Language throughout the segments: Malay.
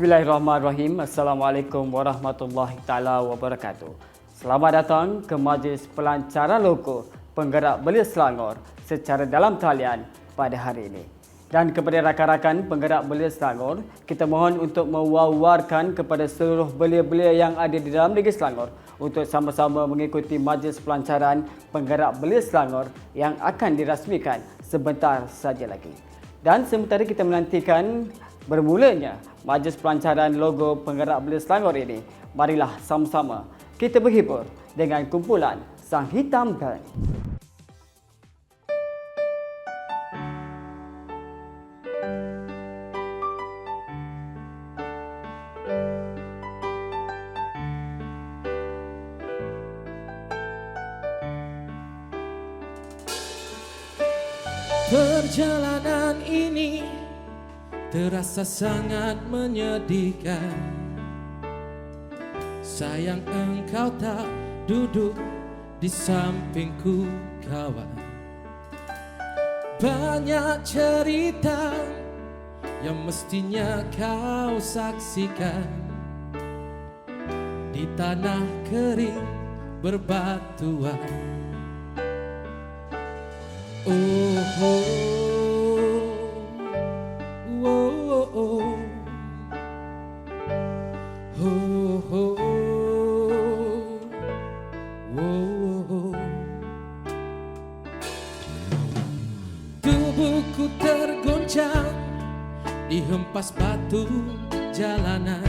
Bismillahirrahmanirrahim. Assalamualaikum warahmatullahi taala wabarakatuh. Selamat datang ke Majlis Pelancaran Loko Penggerak Belia Selangor secara dalam talian pada hari ini. Dan kepada rakan-rakan penggerak belia Selangor, kita mohon untuk mewawarkan kepada seluruh belia-belia yang ada di dalam negeri Selangor untuk sama-sama mengikuti Majlis Pelancaran Penggerak Belia Selangor yang akan dirasmikan sebentar saja lagi. Dan sementara kita menantikan bermulanya Majlis Pelancaran Logo Penggerak Belia Selangor ini, marilah sama-sama kita berhibur dengan kumpulan Sang Hitam Band. Perjalanan ini terasa sangat menyedihkan. Sayang engkau tak duduk di sampingku kawan. Banyak cerita yang mestinya kau saksikan di tanah kering berbatuan. Oh, oh, oh, oh, oh, oh, oh. Tubuhku tergoncang dihempas batu jalanan.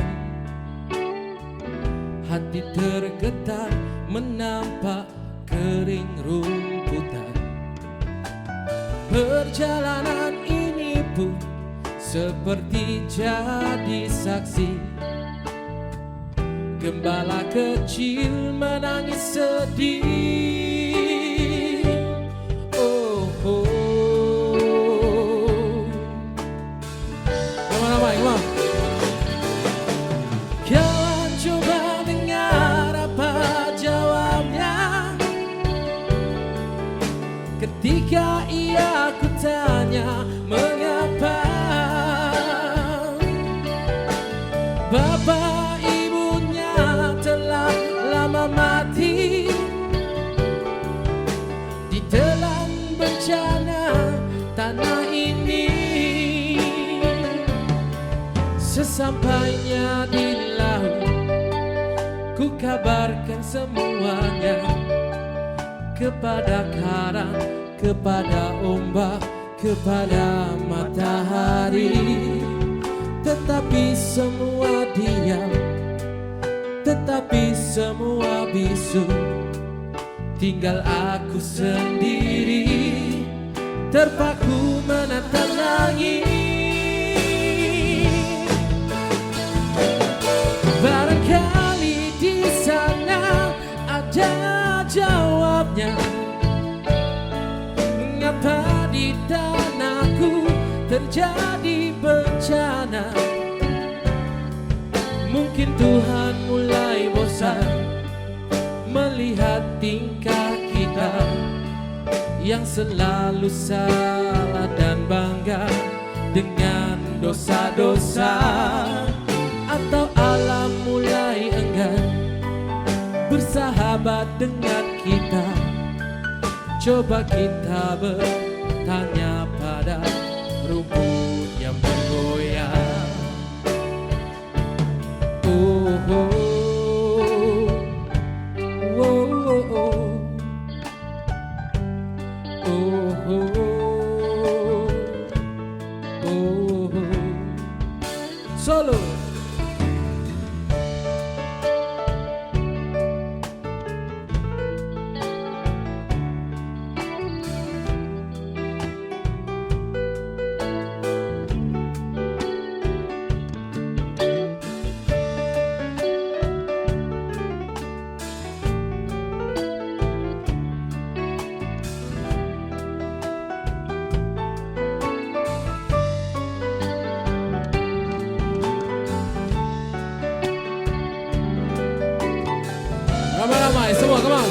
Hati tergetar menampak kering rumputan. Perjalanan ini pun seperti jadi saksi. Gembala kecil menangis sedih. Oh, oh. Ramai-ramai, come on. Kawan coba dengar apa jawabnya ketika ia kutanya mengapa bapak ibunya telah lama mati ditelan bencana tanah ini. Sesampainya di laut ku kabarkan semuanya kepada karang, kepada ombak, kepada matahari. Tetapi semua diam, tetapi semua bisu. Tinggal aku sendiri, terpaku menatap langit. Barangkali di sana ada jawabnya. Mengapa di tanahku terjadi bencana? Mungkin Tuhan mulai bosan melihat tingkah kita yang selalu salah dan bangga dengan dosa-dosa. Atau alam mulai enggan bersahabat dengan kita. Coba kita bertanya pada rumput yang bergoyang. Oh, oh, oh, oh, oh, oh, oh, oh. Solo. Ramai-ramai semua, come on.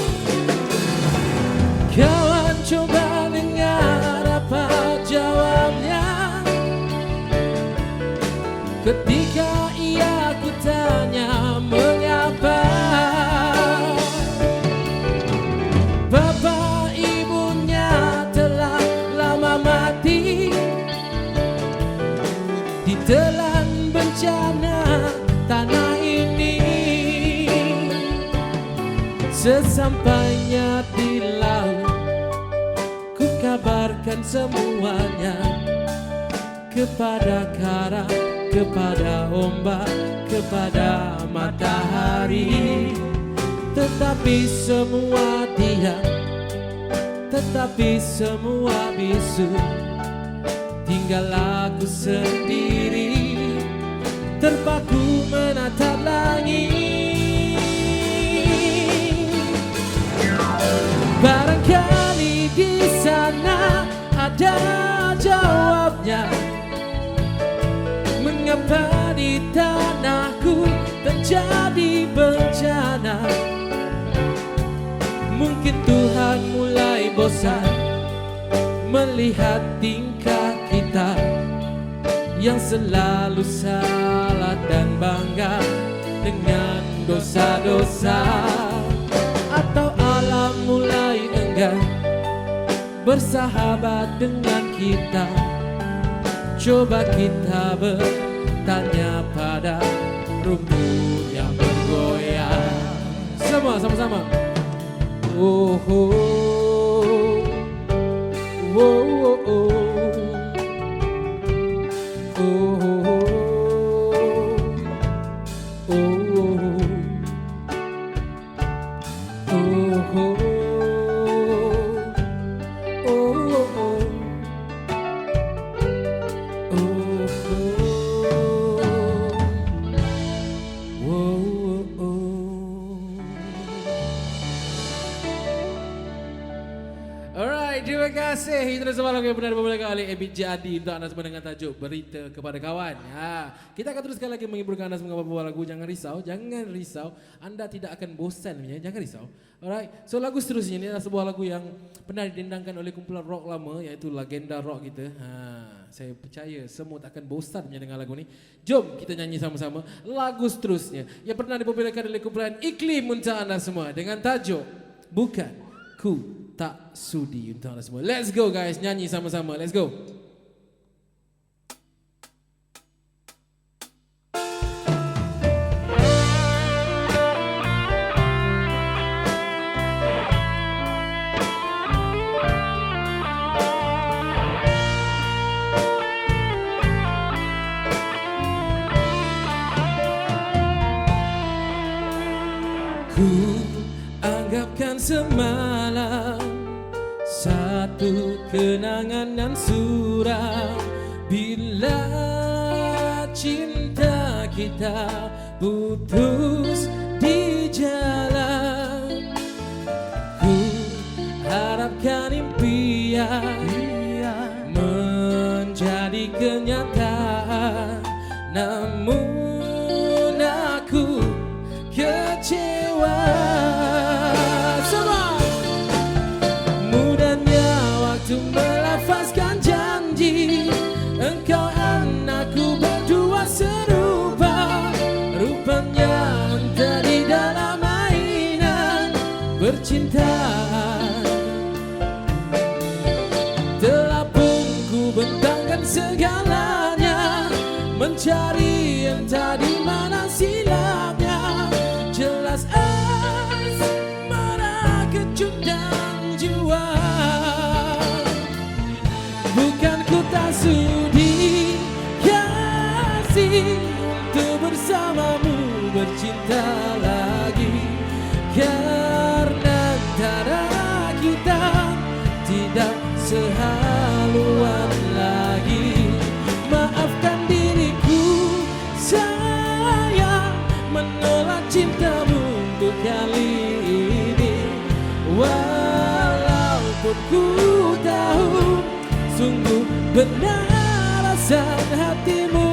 Kawan coba dengar apa jawabnya ketika ia Sampainya di laut, ku kabarkan semuanya kepada karang, kepada ombak, kepada matahari. Tetapi semua diam, tetapi semua bisu. Tinggal aku sendiri, terpaku menatap langit. Barangkali di sana ada jawabnya, mengapa di tanahku terjadi bencana. Mungkin Tuhan mulai bosan melihat tingkah kita yang selalu salah dan bangga dengan dosa-dosa. Atau alam mulai enggan bersahabat dengan kita. Coba kita bertanya pada rumput yang bergoyang. Semua sama-sama. Oh, oh, oh, oh, oh. Alright, terima kasih. Itu semua lagu yang benar beberapa kali Ebit Jadi untuk anda semua dengan tajuk Berita Kepada Kawan. Kita akan teruskan lagi menghiburkan anda semua beberapa lagu. Jangan risau. Anda tidak akan bosan, jangan risau. Alright, so lagu seterusnya ini adalah sebuah lagu yang pernah didendangkan oleh kumpulan rock lama, iaitu legenda rock kita. Saya percaya semua tak akan bosan dengan lagu ini. Jom kita nyanyi sama-sama lagu seterusnya yang pernah dipopularkan oleh kumpulan Iklim untuk anda semua dengan tajuk Bukan Ku Tak Sudi untuk anda semua. Let's go guys, nyanyi sama-sama. Let's go. Ku anggapkan semalam satu kenangan dan suram. Bila cinta kita putus di jalan, ku harapkan impian menjadi kenyataan. Namun aku kecewa. Mudahnya waktu melafazkan janji, engkau anakku berdua serupa. Rupanya entah di dalam mainan percintaan. Telah pun ku bentangkan segalanya, mencari entah di mana silapnya. Jelas asmara kecut dan jua. Bukan ku tak sudi kasih untuk bersamamu bercinta lagi, karena antara kita tidak sehaluan lagi. Maafkan diriku, saya menolak cintamu untuk kali ini. Walaupun ku tahu sungguh benar rasa hatimu.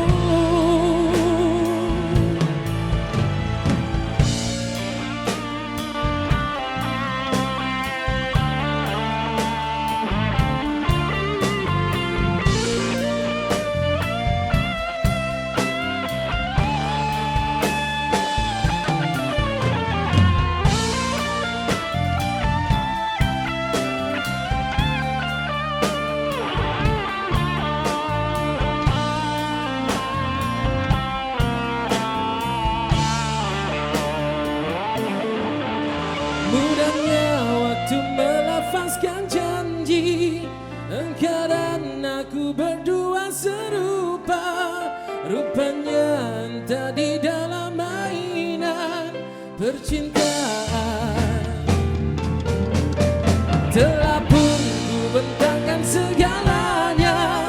aku berdua serupa, rupanya entah di dalam mainan percintaan. Telah pun ku bentangkan segalanya,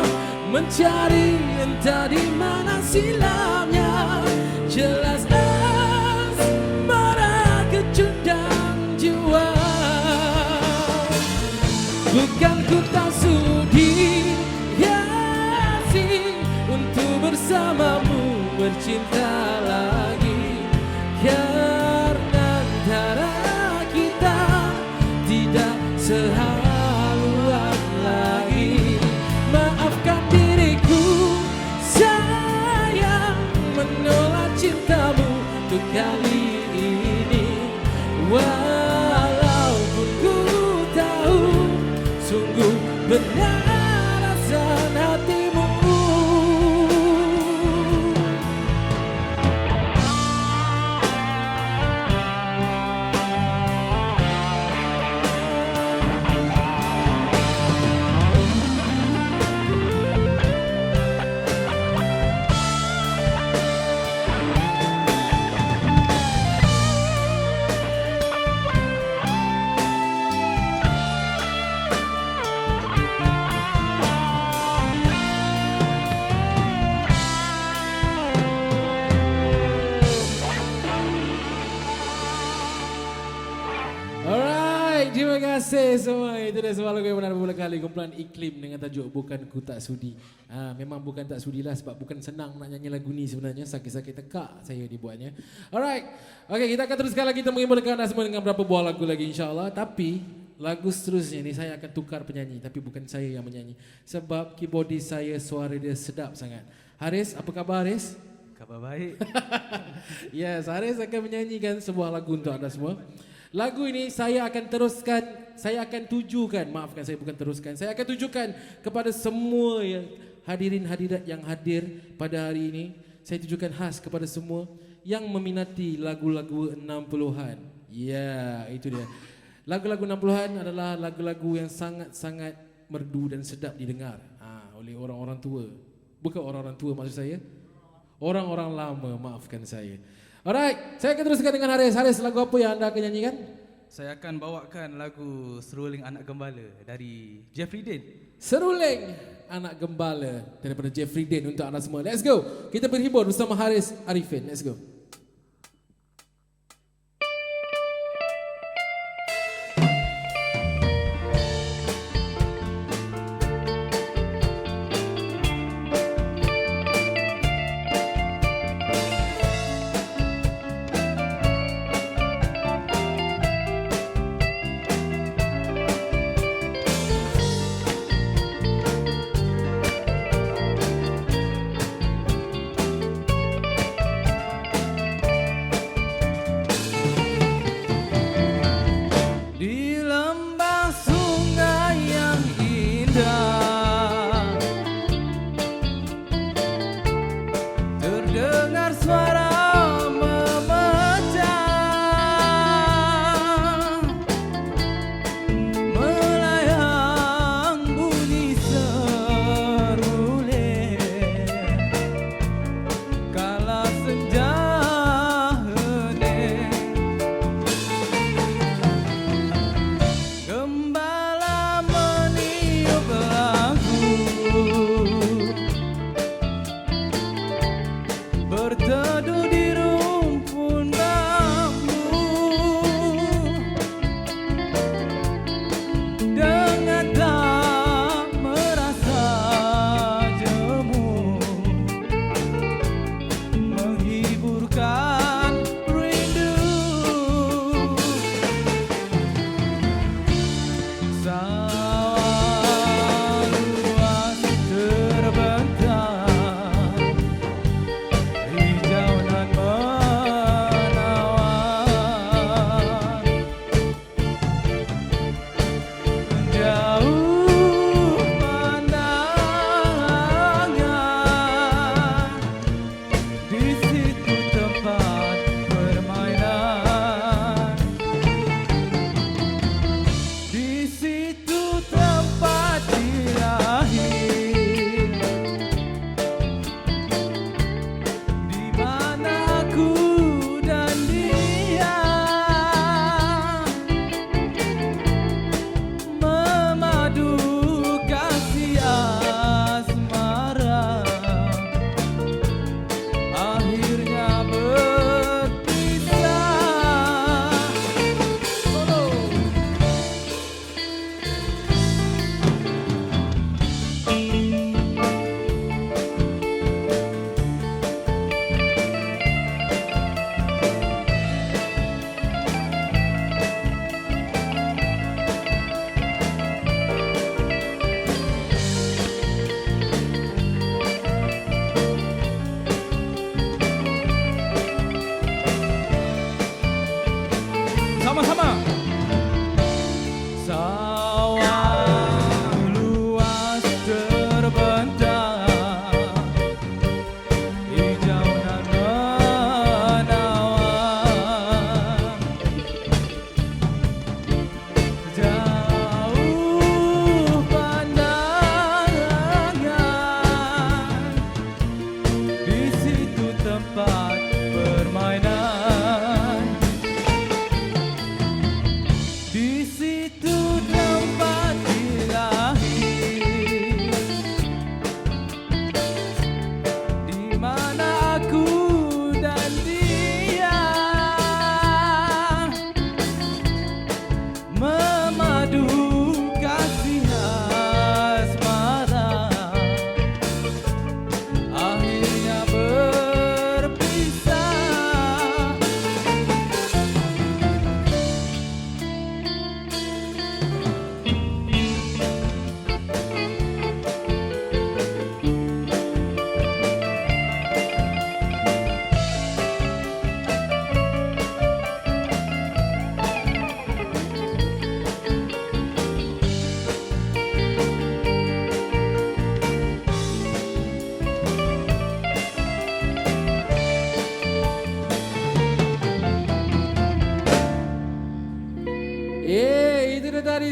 mencari entah di mana silamnya. Jelas asmara kecundang jiwa. Bukan ku tak sudi hiasi untuk bersamamu bercinta lagi, karena antara kita tidak sehaluan lagi. Maafkan diriku sayang, menolak cintamu untuk kali ini. Walaupun ku tahu sungguh benar rasa hatimu. Alright, terima kasih semua. Itu dah sebuah lagu yang benar beberapa kali. Kumpulan Iklim dengan tajuk Bukan Ku Tak Sudi. Memang bukan tak sudilah sebab bukan senang nak nyanyi lagu ni sebenarnya. Sakit-sakit tekak saya dibuatnya. Alright, okay, kita akan teruskan lagi. Kita menghiburkan anda semua dengan berapa buah lagu lagi insyaAllah. Tapi lagu seterusnya ni saya akan tukar penyanyi. Tapi bukan saya yang menyanyi. Sebab keyboardis saya suara dia sedap sangat. Haris, apa khabar Haris? Khabar baik. Yes, Haris akan menyanyikan sebuah lagu untuk anda semua. Lagu ini saya akan teruskan, saya akan tujukan, maafkan saya bukan teruskan, saya akan tujukan kepada semua yang hadirin hadirat yang hadir pada hari ini. Saya tujukan khas kepada semua yang meminati lagu-lagu 60-an. Ya, itu dia. Lagu-lagu 60-an adalah lagu-lagu yang sangat-sangat merdu dan sedap didengar oleh orang-orang tua. Bukan orang-orang tua maksud saya, orang-orang lama, maafkan saya. Alright, saya akan teruskan dengan Haris. Haris, lagu apa yang anda akan nyanyikan? Saya akan bawakan lagu Seruling Anak Gembala dari Jeffrey Dean. Seruling Anak Gembala daripada Jeffrey Dean untuk anda semua. Let's go. Kita berhibur bersama Haris Arifin. Let's go.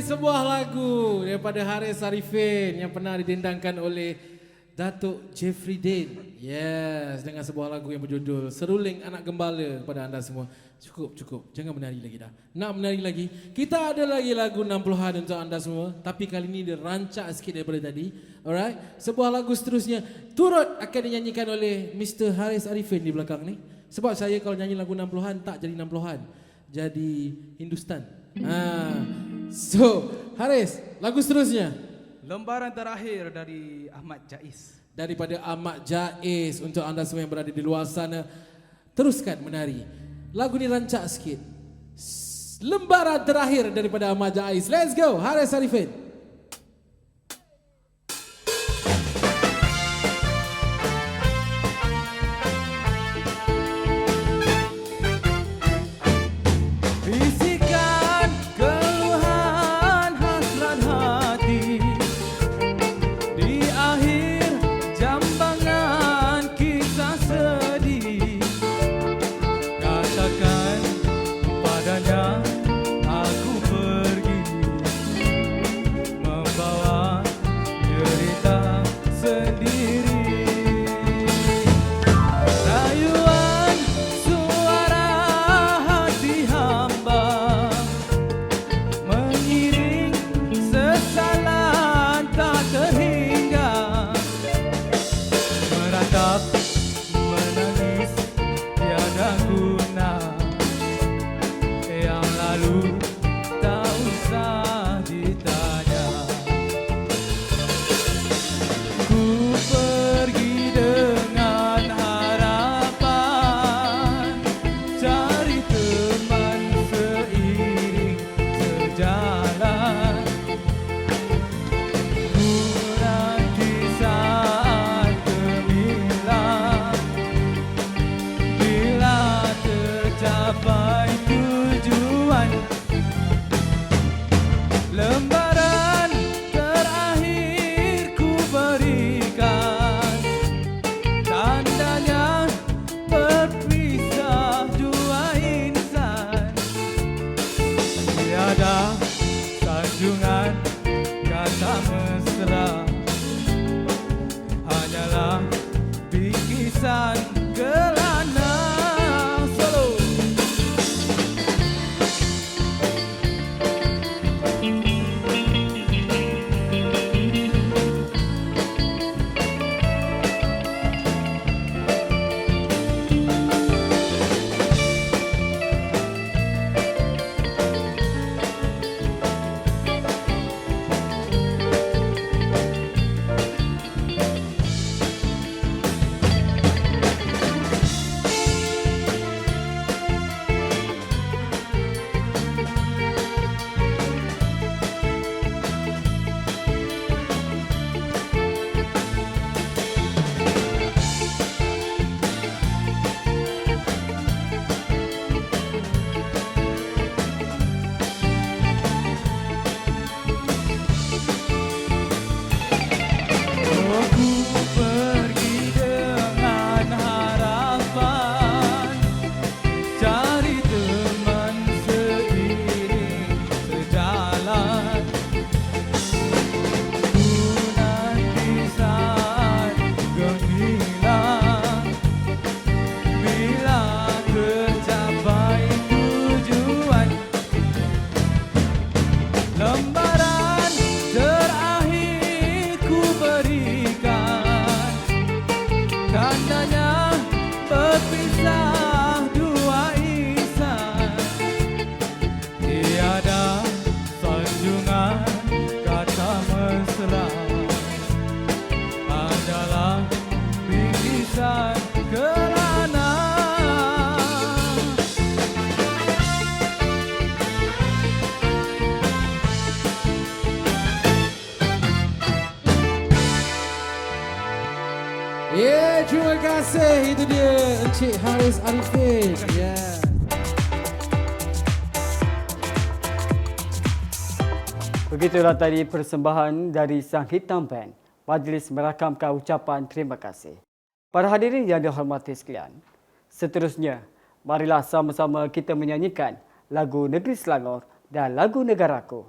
sebuah lagu daripada Haris Arifin yang pernah didendangkan oleh Datuk Jeffrey Dane. Yes, dengan sebuah lagu yang berjudul Seruling Anak Gembala kepada anda semua. Cukup. Jangan menari lagi dah. Nak menari lagi? Kita ada lagi lagu 60-an untuk anda semua. Tapi kali ini dia rancak sikit daripada tadi. Alright. Sebuah lagu seterusnya turut akan dinyanyikan oleh Mr. Haris Arifin di belakang ni. Sebab saya kalau nyanyi lagu 60-an tak jadi 60-an. Jadi Hindustan. So, Haris, lagu seterusnya Lembaran terakhir dari Ahmad Jais. daripada Ahmad Jais. Untuk anda semua yang berada di luar sana, teruskan menari. Lagu ni rancak sikit. Lembaran terakhir daripada Ahmad Jais. Let's go, Haris Arifin. Bisikan keluhan hasrat hati di akhir jambangan kisah sedih. Katakan padanya aku pergi membawa cerita sendiri. Rayuan suara hati hamba mengiring sesalan tak terhingga, meratap menangis tiada guna, yang lalu tak usah ditanya. Ku pergi dengan harapan cari teman seiring sejalan. Ku nanti saat gemilang bila tercapai tujuan. Lembaran terakhir ku berikan, tandanya berpisah dua insan. Tiada sanjungan kata mesra, hanyalah bingkisan gelana. Solo. Aku pergi dengan harapan cari teman seiring sejalan. Ku nanti saat gemilang bila tercapai tujuan. Lembaran terakhir ku berikan, tandanya berpisah dua insan. Tiada sanjungan kata mesra, adalah bingkisan gelana. Terima kasih. Itu dia Encik Haris Arifin. Yeah. Begitulah tadi persembahan dari Sang Hitam Band. Majlis merakamkan ucapan terima kasih. Para hadirin yang dihormati sekalian, seterusnya marilah sama-sama kita menyanyikan lagu Negeri Selangor dan lagu Negaraku.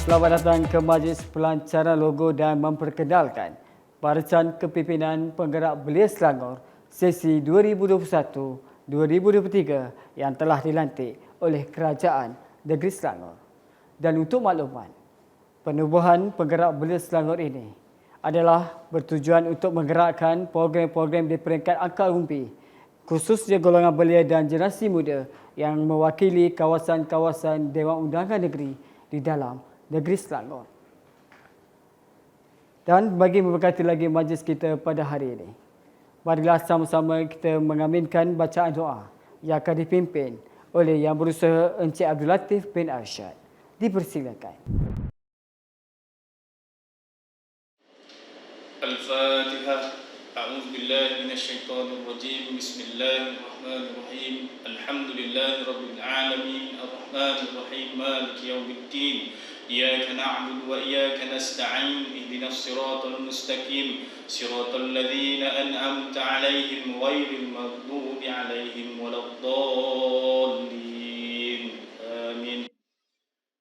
Selamat datang ke Majlis Pelancaran Logo dan memperkenalkan Barisan Kepimpinan Penggerak Belia Selangor sesi 2021-2023 yang telah dilantik oleh Kerajaan Negeri Selangor. Dan untuk makluman, penubuhan Penggerak Belia Selangor ini adalah bertujuan untuk menggerakkan program-program di peringkat akar umbi, khususnya golongan belia dan generasi muda yang mewakili kawasan-kawasan Dewan Undangan Negeri di dalam Negeri Selangor. Dan bagi memberkati lagi majlis kita pada hari ini, marilah sama-sama kita mengaminkan bacaan doa yang akan dipimpin oleh Yang Berusaha Encik Abdul Latif bin Arsyad. Dipersilakan. Al-Fatihah. A'udzu billahi minasyaitonir rajim. Bismillahirrahmanirrahim. Alhamdulillahirabbil alamin. Arrahmanir rahim. Maliki yaumiddin. Iyyaka na'budu wa iyyaka nasta'in. Ihdinas siratal mustaqim. Siratal ladzina an'amta 'alaihim ghairil maghdubi 'alaihim waladdallin. Amin.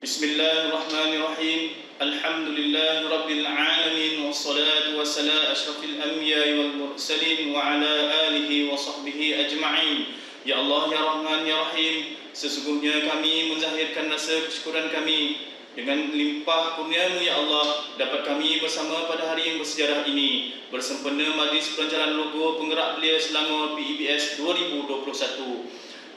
Bismillahirrahmanirrahim. Alhamdulillahirabbil alamin wassalatu wassalamu asyrafil anbiya'i wal mursalin wa ala alihi wa sahbihi ajma'in. Ya Allah ya Rahman ya Rahim, sesungguhnya kami menzahirkan rasa kesyukuran kami dengan limpah kurnia-Mu ya Allah, dapat kami bersama pada hari yang bersejarah ini bersempena Majlis Pelancaran Logo Penggerak Belia Selangor PEBS 2021.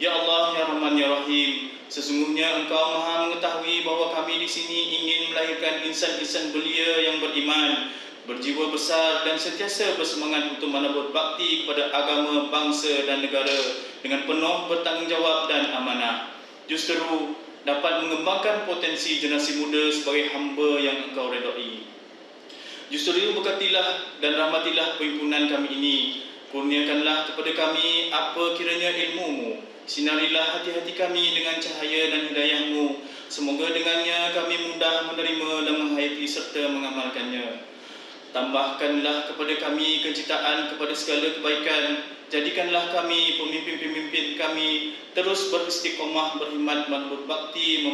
Ya Allah ya Rahman ya Rahim, sesungguhnya Engkau Maha mengetahui bahawa kami di sini ingin melahirkan insan-insan belia yang beriman, berjiwa besar dan sentiasa bersemangat untuk menabur bakti kepada agama, bangsa dan negara dengan penuh bertanggungjawab dan amanah. Justeru dapat mengembangkan potensi generasi muda sebagai hamba yang Engkau redai. Justeru berkatilah dan rahmatilah perhimpunan kami ini. Kurniakanlah kepada kami apa kiranya ilmu-Mu. Sinarilah hati-hati kami dengan cahaya dan hidayah-Mu. Semoga dengannya kami mudah menerima dan menghayati serta mengamalkannya. Tambahkanlah kepada kami kecintaan kepada segala kebaikan. Jadikanlah kami, pemimpin-pemimpin kami, terus beristiqomah, berhimmat, berbakti,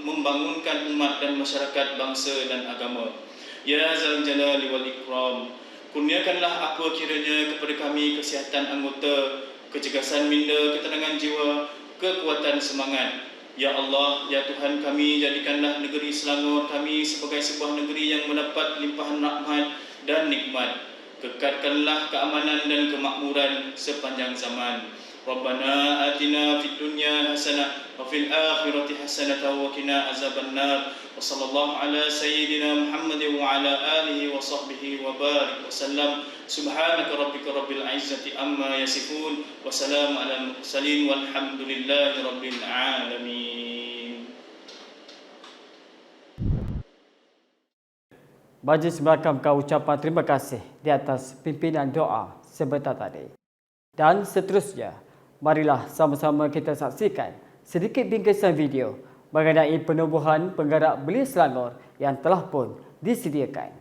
membangunkan umat dan masyarakat, bangsa dan agama. Ya Zal Jalali wal Ikram, kurniakanlah apa kiranya kepada kami kesihatan anggota, kecergasan minda, ketenangan jiwa, kekuatan semangat. Ya Allah, ya Tuhan kami, jadikanlah negeri Selangor kami sebagai sebuah negeri yang mendapat limpahan rahmat dan nikmat. Kekatkanlah keamanan dan kemakmuran sepanjang zaman. Rabbana atina fid dunya hasanah wa fil akhirati hasanah wa qina azabannar. Wa sallallahu ala sayyidina Muhammad wa ala alihi wa sahbihi wa barik wa sallam. Subhanaka rabbika rabbil izzati amma yasifun wa salamun alal mursalin walhamdulillahi rabbil alamin. Majlis merakamkan ucapan terima kasih di atas pimpinan doa sebentar tadi. Dan seterusnya, marilah sama-sama kita saksikan sedikit bingkisan video mengenai penubuhan Penggerak Belia Selangor yang telah pun disediakan.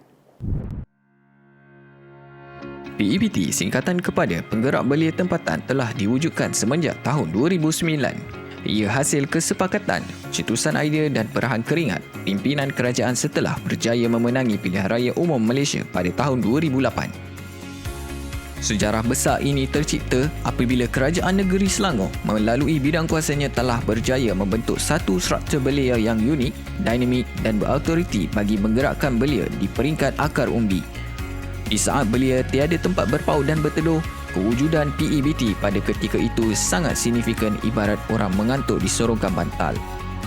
PEBT singkatan kepada Penggerak Belia Tempatan telah diwujudkan semenjak tahun 2009. Ia hasil kesepakatan, cetusan idea dan perahan keringat pimpinan kerajaan setelah berjaya memenangi pilihan raya umum Malaysia pada tahun 2008. Sejarah besar ini tercipta apabila Kerajaan Negeri Selangor melalui bidang kuasanya telah berjaya membentuk satu struktur belia yang unik, dinamik dan berautoriti bagi menggerakkan belia di peringkat akar umbi. Di saat belia tiada tempat berpaut dan berteduh, kewujudan PEBT pada ketika itu sangat signifikan ibarat orang mengantuk di sorongkan bantal.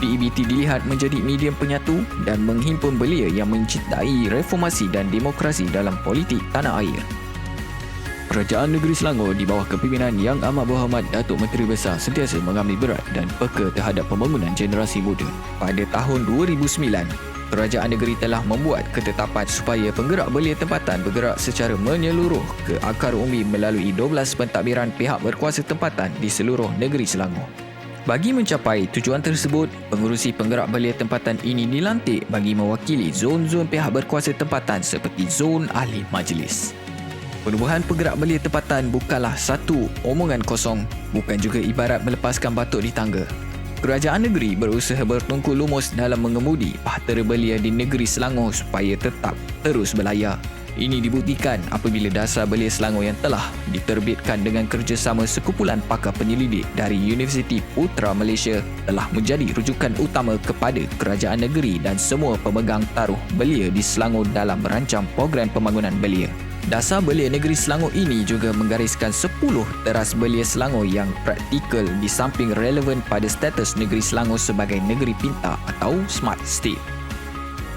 PEBT dilihat menjadi medium penyatu dan menghimpun belia yang mencintai reformasi dan demokrasi dalam politik tanah air. Kerajaan Negeri Selangor di bawah kepimpinan Yang Amat Berhormat Datuk Menteri Besar sentiasa mengambil berat dan peka terhadap pembangunan generasi muda. Pada tahun 2009, Kerajaan negeri telah membuat ketetapan supaya penggerak belia tempatan bergerak secara menyeluruh ke akar umbi melalui 12 pentadbiran pihak berkuasa tempatan di seluruh negeri Selangor. Bagi mencapai tujuan tersebut, pengurusi penggerak belia tempatan ini dilantik bagi mewakili zon-zon pihak berkuasa tempatan seperti zon ahli majlis. Penubuhan penggerak belia tempatan bukanlah satu omongan kosong, bukan juga ibarat melepaskan batuk di tangga. Kerajaan negeri berusaha bertungku lumus dalam mengemudi bahtera belia di negeri Selangor supaya tetap terus berlayar. Ini dibuktikan apabila dasar belia Selangor yang telah diterbitkan dengan kerjasama sekumpulan pakar penyelidik dari Universiti Putra Malaysia telah menjadi rujukan utama kepada kerajaan negeri dan semua pemegang taruh belia di Selangor dalam merancang program pembangunan belia. Dasar belia negeri Selangor ini juga menggariskan 10 teras belia Selangor yang praktikal di samping relevan pada status negeri Selangor sebagai negeri pintar atau smart state.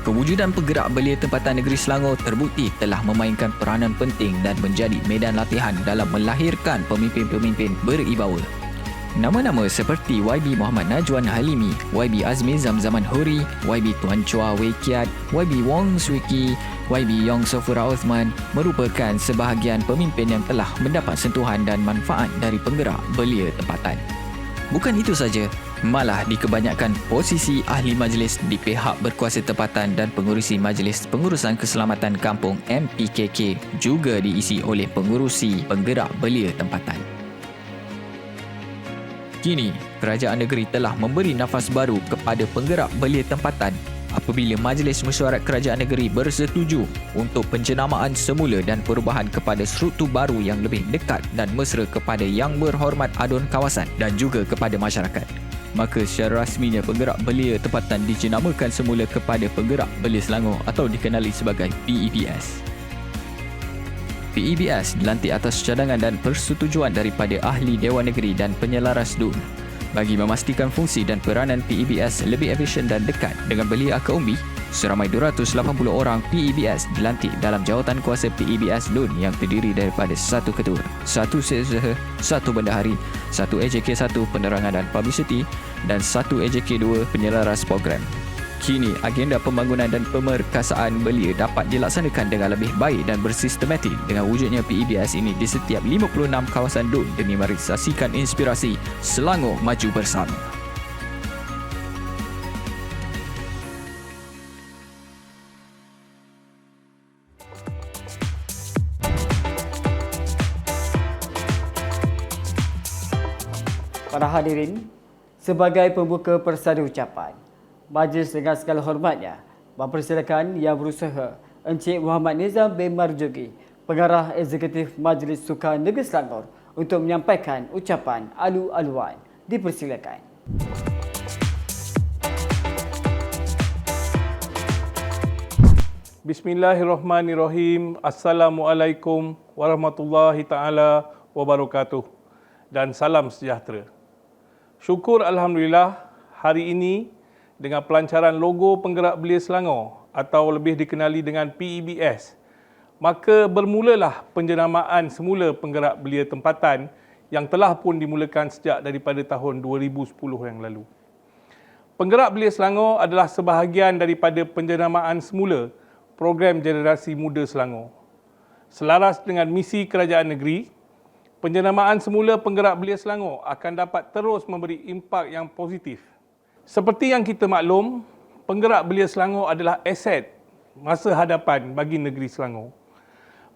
Kewujudan penggerak belia tempatan negeri Selangor terbukti telah memainkan peranan penting dan menjadi medan latihan dalam melahirkan pemimpin-pemimpin beribawa. Nama-nama seperti YB Muhammad Najwan Halimi, YB Azmi Zamzaman Huri, YB Tuan Chua Wei Kiat, YB Wong Swee Kee, YB Yong Sofura Osman merupakan sebahagian pemimpin yang telah mendapat sentuhan dan manfaat dari penggerak belia tempatan. Bukan itu saja, malah di kebanyakan posisi ahli majlis di pihak berkuasa tempatan dan pengurusi Majlis Pengurusan Keselamatan Kampung MPKK juga diisi oleh pengurusi penggerak belia tempatan. Kini, kerajaan negeri telah memberi nafas baru kepada penggerak belia tempatan apabila Majlis Mesyuarat Kerajaan Negeri bersetuju untuk penjenamaan semula dan perubahan kepada struktur baru yang lebih dekat dan mesra kepada Yang Berhormat Adun Kawasan dan juga kepada masyarakat. Maka secara rasminya penggerak belia tempatan dijenamakan semula kepada Penggerak Belia Selangor atau dikenali sebagai PEBS. PEBS dilantik atas cadangan dan persetujuan daripada Ahli Dewan Negeri dan Penyelaras DUN bagi memastikan fungsi dan peranan PEBS lebih efisien dan dekat dengan belia akar umbi. Seramai 280 orang PEBS dilantik dalam jawatan kuasa PEBS DUN yang terdiri daripada 1 ketua, 1 setiausaha, 1 bendahari, 1 AJK 1 penerangan dan publicity dan 1 AJK 2 penyelaras program. Kini, agenda pembangunan dan pemerkasaan belia dapat dilaksanakan dengan lebih baik dan bersistematik dengan wujudnya PEBS ini di setiap 56 kawasan DUN demi merealisasikan inspirasi Selangor Maju Bersama. Para hadirin, sebagai pembuka persada ucapan, Majlis dengan segala hormatnya mempersilakan Yang Berusaha Encik Muhammad Nizam bin Marzuki, Pengarah Eksekutif Majlis Sukan Negeri Selangor untuk menyampaikan ucapan alu-aluan. Dipersilakan. Bismillahirrahmanirrahim. Assalamualaikum warahmatullahi taala wabarakatuh. Dan salam sejahtera. Syukur Alhamdulillah, hari ini dengan pelancaran logo Penggerak Belia Selangor atau lebih dikenali dengan PEBS, maka bermulalah penjenamaan semula Penggerak Belia Tempatan yang telah pun dimulakan sejak daripada tahun 2010 yang lalu. Penggerak Belia Selangor adalah sebahagian daripada penjenamaan semula program Generasi Muda Selangor. Selaras dengan misi kerajaan negeri, penjenamaan semula Penggerak Belia Selangor akan dapat terus memberi impak yang positif. Seperti yang kita maklum, Penggerak Belia Selangor adalah aset masa hadapan bagi negeri Selangor.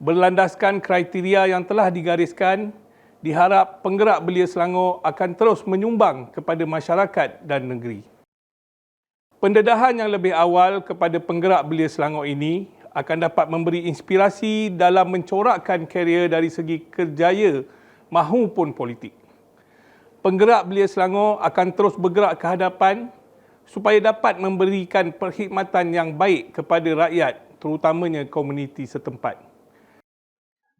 Berlandaskan kriteria yang telah digariskan, diharap Penggerak Belia Selangor akan terus menyumbang kepada masyarakat dan negeri. Pendedahan yang lebih awal kepada Penggerak Belia Selangor ini akan dapat memberi inspirasi dalam mencorakkan karier dari segi kerjaya mahupun politik. Penggerak Belia Selangor akan terus bergerak ke hadapan supaya dapat memberikan perkhidmatan yang baik kepada rakyat, terutamanya komuniti setempat.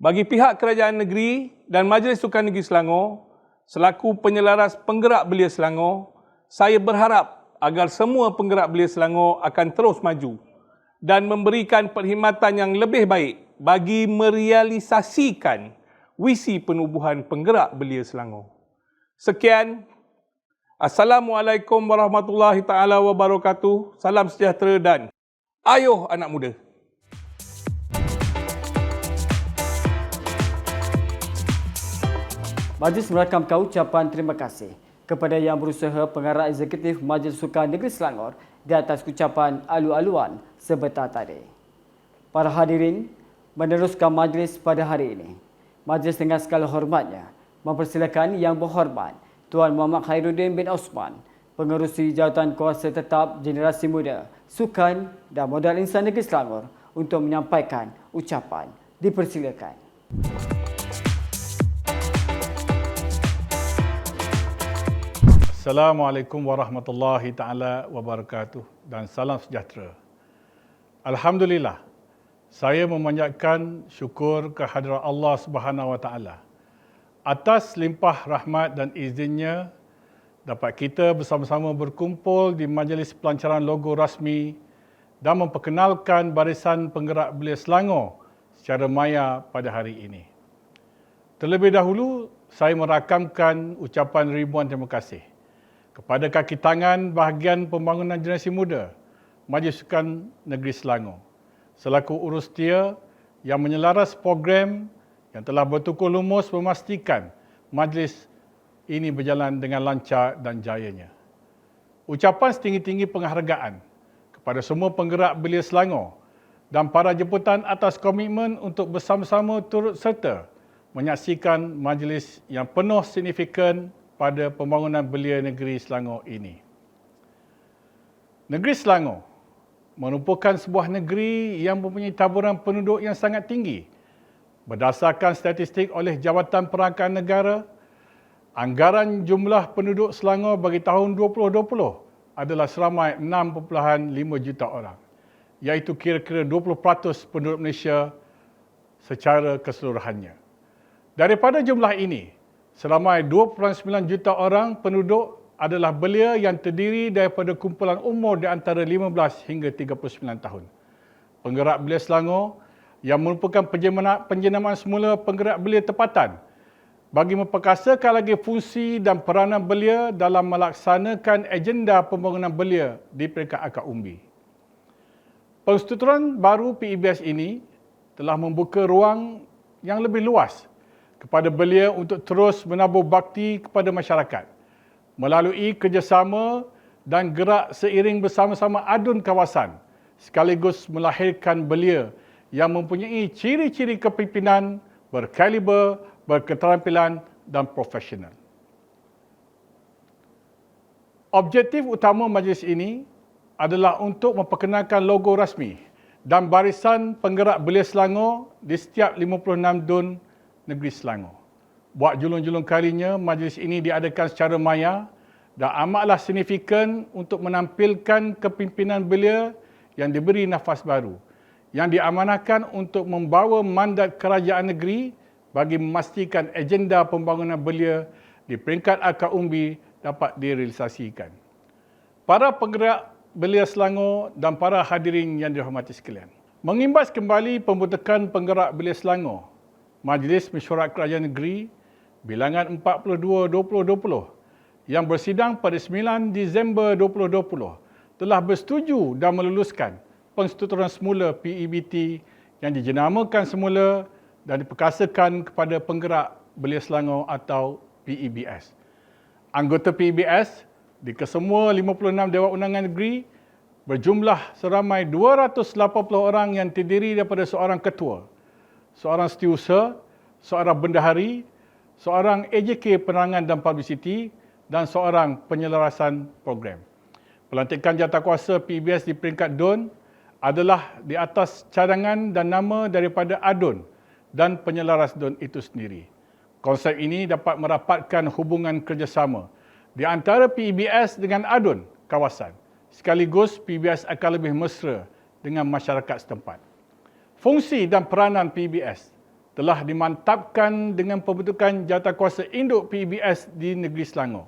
Bagi pihak kerajaan negeri dan Majlis Sukan Negeri Selangor, selaku penyelaras Penggerak Belia Selangor, saya berharap agar semua Penggerak Belia Selangor akan terus maju dan memberikan perkhidmatan yang lebih baik bagi merealisasikan visi penubuhan Penggerak Belia Selangor. Sekian. Assalamualaikum warahmatullahi taala wabarakatuh. Salam sejahtera dan ayuh anak muda. Majlis merakamkan ucapan terima kasih kepada Yang Berusaha Pengarah Eksekutif Majlis Sukan Negeri Selangor di atas ucapan alu-aluan sebentar tadi. Para hadirin, meneruskan majlis pada hari ini, majlis dengan segala hormatnya mempersilakan Yang Berhormat Tuan Muhammad Khairuddin bin Osman, Pengerusi Jawatan Kuasa Tetap Generasi Muda, Sukan dan Modal Insan Negeri Selangor untuk menyampaikan ucapan. Dipersilakan. Assalamualaikum warahmatullahi taala wabarakatuh dan salam sejahtera. Alhamdulillah, saya memanjatkan syukur kehadrat Allah Subhanahu wa taala atas limpah rahmat dan izinnya dapat kita bersama-sama berkumpul di majlis pelancaran logo rasmi dan memperkenalkan barisan penggerak belia Selangor secara maya pada hari ini. Terlebih dahulu, saya merakamkan ucapan ribuan terima kasih kepada kaki tangan bahagian pembangunan generasi muda Majlis Sukan Negeri Selangor selaku urus setia yang menyelaras program yang telah bertukar lumus memastikan majlis ini berjalan dengan lancar dan jayanya. Ucapan setinggi-tinggi penghargaan kepada semua penggerak belia Selangor dan para jemputan atas komitmen untuk bersama-sama turut serta menyaksikan majlis yang penuh signifikan pada pembangunan belia negeri Selangor ini. Negeri Selangor merupakan sebuah negeri yang mempunyai taburan penduduk yang sangat tinggi. Berdasarkan statistik oleh Jabatan Perangkaan Negara, anggaran jumlah penduduk Selangor bagi tahun 2020 adalah seramai 6.5 juta orang, iaitu kira-kira 20% penduduk Malaysia secara keseluruhannya. Daripada jumlah ini, seramai 2.9 juta orang penduduk adalah belia yang terdiri daripada kumpulan umur di antara 15 hingga 39 tahun. Penggerak belia Selangor yang merupakan penjenamaan semula penggerak belia tempatan bagi memperkasakan lagi fungsi dan peranan belia dalam melaksanakan agenda pembangunan belia di peringkat akar umbi. Persetuturan baru PEBS ini telah membuka ruang yang lebih luas kepada belia untuk terus menabur bakti kepada masyarakat melalui kerjasama dan gerak seiring bersama-sama adun kawasan sekaligus melahirkan belia yang mempunyai ciri-ciri kepimpinan berkaliber, berketerampilan dan profesional. Objektif utama majlis ini adalah untuk memperkenalkan logo rasmi dan barisan penggerak belia Selangor di setiap 56 dun negeri Selangor. Buat julung-julung kalinya, majlis ini diadakan secara maya dan amatlah signifikan untuk menampilkan kepimpinan belia yang diberi nafas baru, yang diamanahkan untuk membawa mandat kerajaan negeri bagi memastikan agenda pembangunan belia di peringkat akar umbi dapat direalisasikan. Para penggerak belia Selangor dan para hadirin yang dihormati sekalian, mengimbas kembali pembentukan penggerak belia Selangor, Majlis Mesyuarat Kerajaan Negeri bilangan 42/2020 yang bersidang pada 9 Disember 2020 telah bersetuju dan meluluskan persetuturan semula PEBT yang dijenamakan semula dan diperkasakan kepada penggerak belia Selangor atau PEBS. Anggota PEBS di kesemua 56 Dewan Undangan Negeri berjumlah seramai 280 orang yang terdiri daripada seorang ketua, seorang setiausaha, seorang bendahari, seorang AJK penerangan dan publicity dan seorang penyelarasan program. Pelantikan jawatankuasa PEBS di peringkat DUN adalah di atas cadangan dan nama daripada ADUN dan penyelaras DUN itu sendiri. Konsep ini dapat merapatkan hubungan kerjasama di antara PEBS dengan ADUN kawasan. Sekaligus PEBS akan lebih mesra dengan masyarakat setempat. Fungsi dan peranan PEBS telah dimantapkan dengan pembentukan jawatankuasa induk PEBS di negeri Selangor.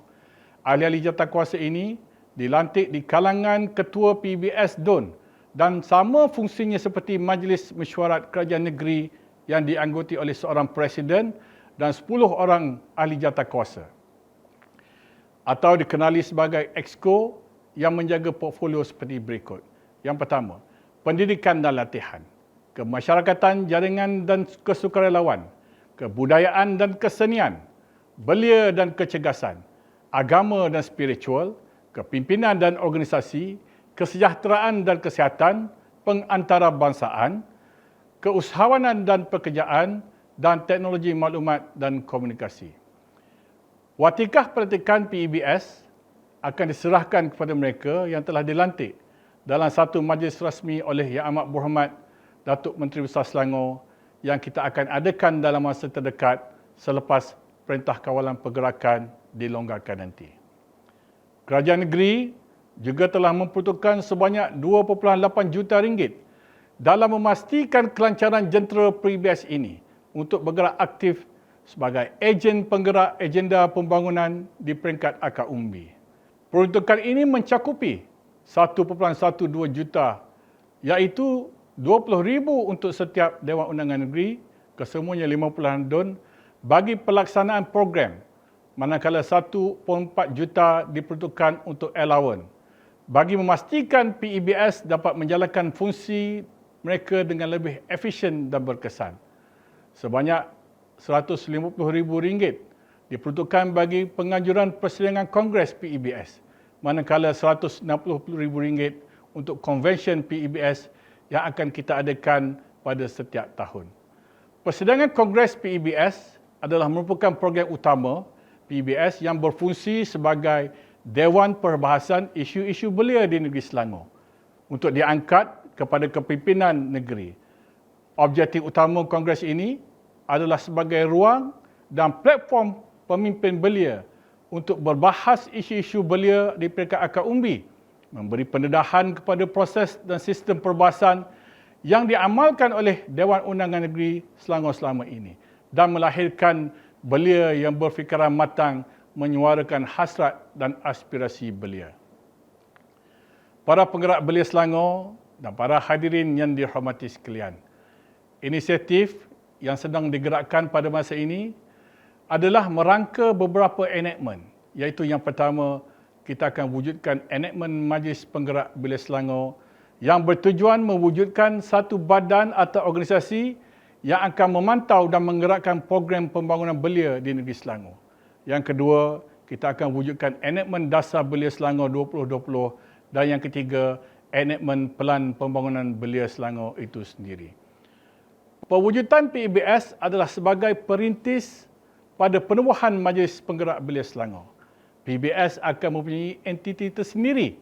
Ahli-ahli jawatankuasa ini dilantik di kalangan ketua PEBS DUN dan sama fungsinya seperti Majlis Mesyuarat Kerajaan Negeri yang dianggoti oleh seorang presiden dan 10 orang ahli jawatankuasa. Atau dikenali sebagai Exco yang menjaga portfolio seperti berikut. Yang pertama, pendidikan dan latihan, kemasyarakatan, jaringan dan kesukarelawan, kebudayaan dan kesenian, belia dan kecergasan, agama dan spiritual, kepimpinan dan organisasi, kesejahteraan dan kesihatan, pengantarabangsaaan, keusahawanan dan pekerjaan, dan teknologi maklumat dan komunikasi. Watikah Pelatihan PEBS akan diserahkan kepada mereka yang telah dilantik dalam satu majlis rasmi oleh Yang Amat Berhormat Datuk Menteri Besar Selangor yang kita akan adakan dalam masa terdekat selepas Perintah Kawalan Pergerakan dilonggarkan nanti. Kerajaan negeri juga telah memperuntukkan sebanyak 2.8 juta ringgit dalam memastikan kelancaran jentera PBS ini untuk bergerak aktif sebagai ejen penggerak agenda pembangunan di peringkat akar umbi. Peruntukan ini mencakupi 1.12 juta iaitu 20,000 untuk setiap Dewan Undangan Negeri, kesemuanya 50 don bagi pelaksanaan program, manakala 1.4 juta diperuntukkan untuk allowance bagi memastikan PEBS dapat menjalankan fungsi mereka dengan lebih efisien dan berkesan. Sebanyak RM150,000 diperuntukkan bagi penganjuran persidangan Kongres PEBS, manakala RM160,000 untuk konvensyen PEBS yang akan kita adakan pada setiap tahun. Persidangan Kongres PEBS adalah merupakan program utama PEBS yang berfungsi sebagai Dewan Perbahasan isu-isu belia di negeri Selangor untuk diangkat kepada kepimpinan negeri. Objektif utama Kongres ini adalah sebagai ruang dan platform pemimpin belia untuk berbahas isu-isu belia di peringkat akar umbi, memberi pendedahan kepada proses dan sistem perbahasan yang diamalkan oleh Dewan Undangan Negeri Selangor selama ini dan melahirkan belia yang berfikiran matang menyuarakan hasrat dan aspirasi belia. Para penggerak belia Selangor dan para hadirin yang dihormati sekalian, inisiatif yang sedang digerakkan pada masa ini adalah merangka beberapa enactment, iaitu yang pertama, kita akan wujudkan enactment Majlis Penggerak Belia Selangor yang bertujuan mewujudkan satu badan atau organisasi yang akan memantau dan menggerakkan program pembangunan belia di negeri Selangor. Yang kedua, kita akan wujudkan enactment Dasar Belia Selangor 2020 dan yang ketiga, enactment Pelan Pembangunan Belia Selangor itu sendiri. Pewujudan PEBS adalah sebagai perintis pada penubuhan Majlis Penggerak Belia Selangor. PEBS akan mempunyai entiti tersendiri.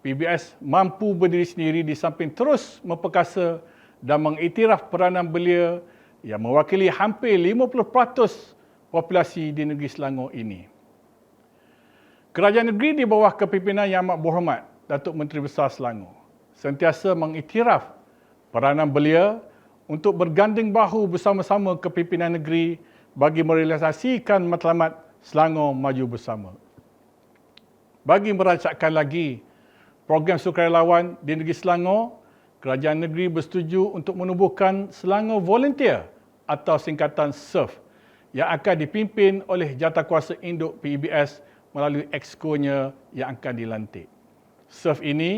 PEBS mampu berdiri sendiri di samping terus memperkasa dan mengiktiraf peranan belia yang mewakili hampir 50% populasi di negeri Selangor ini. Kerajaan negeri di bawah kepimpinan Yang Amat Berhormat Datuk Menteri Besar Selangor sentiasa mengiktiraf peranan belia untuk berganding bahu bersama-sama kepimpinan negeri bagi merealisasikan matlamat Selangor maju bersama. Bagi merancangkan lagi program sukarelawan di negeri Selangor, kerajaan negeri bersetuju untuk menubuhkan Selangor Volunteer atau singkatan SERV yang akan dipimpin oleh Jawatankuasa Induk PEBS melalui exco-nya yang akan dilantik. SERV ini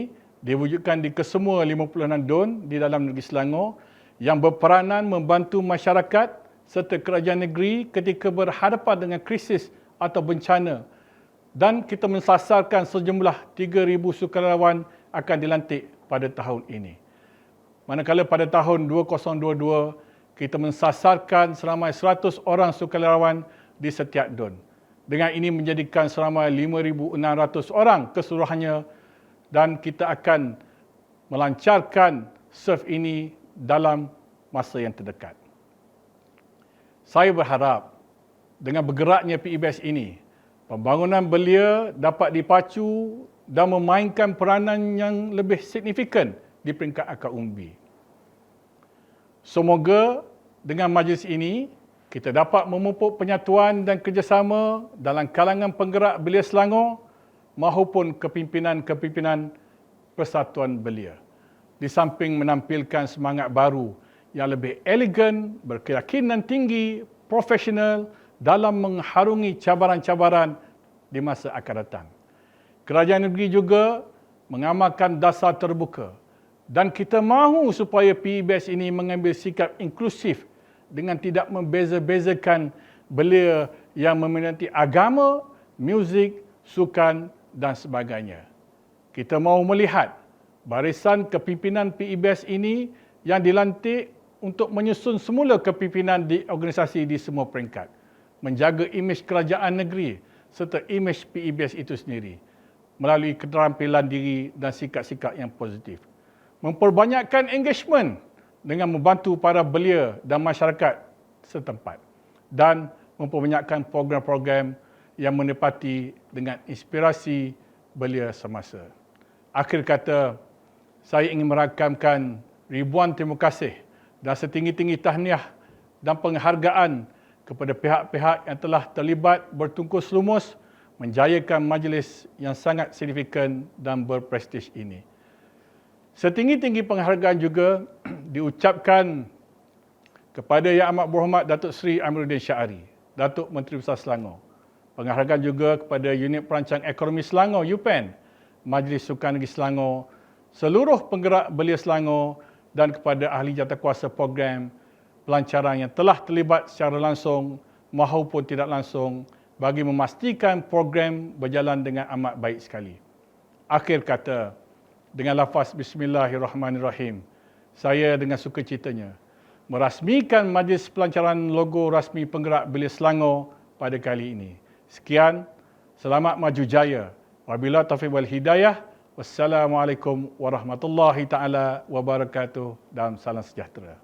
diwujudkan di kesemua 56 don di dalam negeri Selangor yang berperanan membantu masyarakat serta kerajaan negeri ketika berhadapan dengan krisis atau bencana, dan kita mensasarkan sejumlah 3,000 sukarelawan akan dilantik pada tahun ini. Manakala pada tahun 2022, kita mensasarkan seramai 100 orang sukarelawan di setiap don. Dengan ini menjadikan seramai 5,600 orang keseluruhannya dan kita akan melancarkan SERV ini dalam masa yang terdekat. Saya berharap dengan bergeraknya PEBS ini, pembangunan belia dapat dipacu dan memainkan peranan yang lebih signifikan di peringkat akar umbi. Semoga dengan majlis ini, kita dapat memupuk penyatuan dan kerjasama dalam kalangan penggerak belia Selangor maupun kepimpinan-kepimpinan Persatuan Belia. Di samping menampilkan semangat baru yang lebih elegan, berkeyakinan tinggi, profesional dalam mengharungi cabaran-cabaran di masa akan datang. Kerajaan negeri juga mengamalkan dasar terbuka dan kita mahu supaya PEBS ini mengambil sikap inklusif dengan tidak membeza-bezakan belia yang meminati agama, muzik, sukan dan sebagainya. Kita mahu melihat barisan kepimpinan PEBS ini yang dilantik untuk menyusun semula kepimpinan di organisasi di semua peringkat, menjaga imej kerajaan negeri serta imej PEBS itu sendiri. melalui keterampilan diri dan sikap-sikap yang positif. Memperbanyakkan engagement dengan membantu para belia dan masyarakat setempat. Dan memperbanyakkan program-program yang menepati dengan inspirasi belia semasa. Akhir kata, saya ingin merakamkan ribuan terima kasih dan setinggi-tinggi tahniah dan penghargaan kepada pihak-pihak yang telah terlibat bertungkus lumus menjayakan majlis yang sangat signifikan dan berprestij ini. Setinggi-tinggi penghargaan juga diucapkan kepada Yang Amat Berhormat Datuk Seri Amiruddin Syahari, Datuk Menteri Besar Selangor. Penghargaan juga kepada Unit Perancang Ekonomi Selangor, UPEN, Majlis Sukan Negeri Selangor, seluruh penggerak belia Selangor dan kepada ahli jawatankuasa program pelancaran yang telah terlibat secara langsung maupun tidak langsung bagi memastikan program berjalan dengan amat baik sekali. Akhir kata, dengan lafaz Bismillahirrahmanirrahim, saya dengan sukacitanya merasmikan majlis pelancaran logo rasmi penggerak belia Selangor pada kali ini. Sekian, selamat maju jaya. Wabillahi taufiq wal hidayah. Wassalamualaikum warahmatullahi taala wabarakatuh dan salam sejahtera.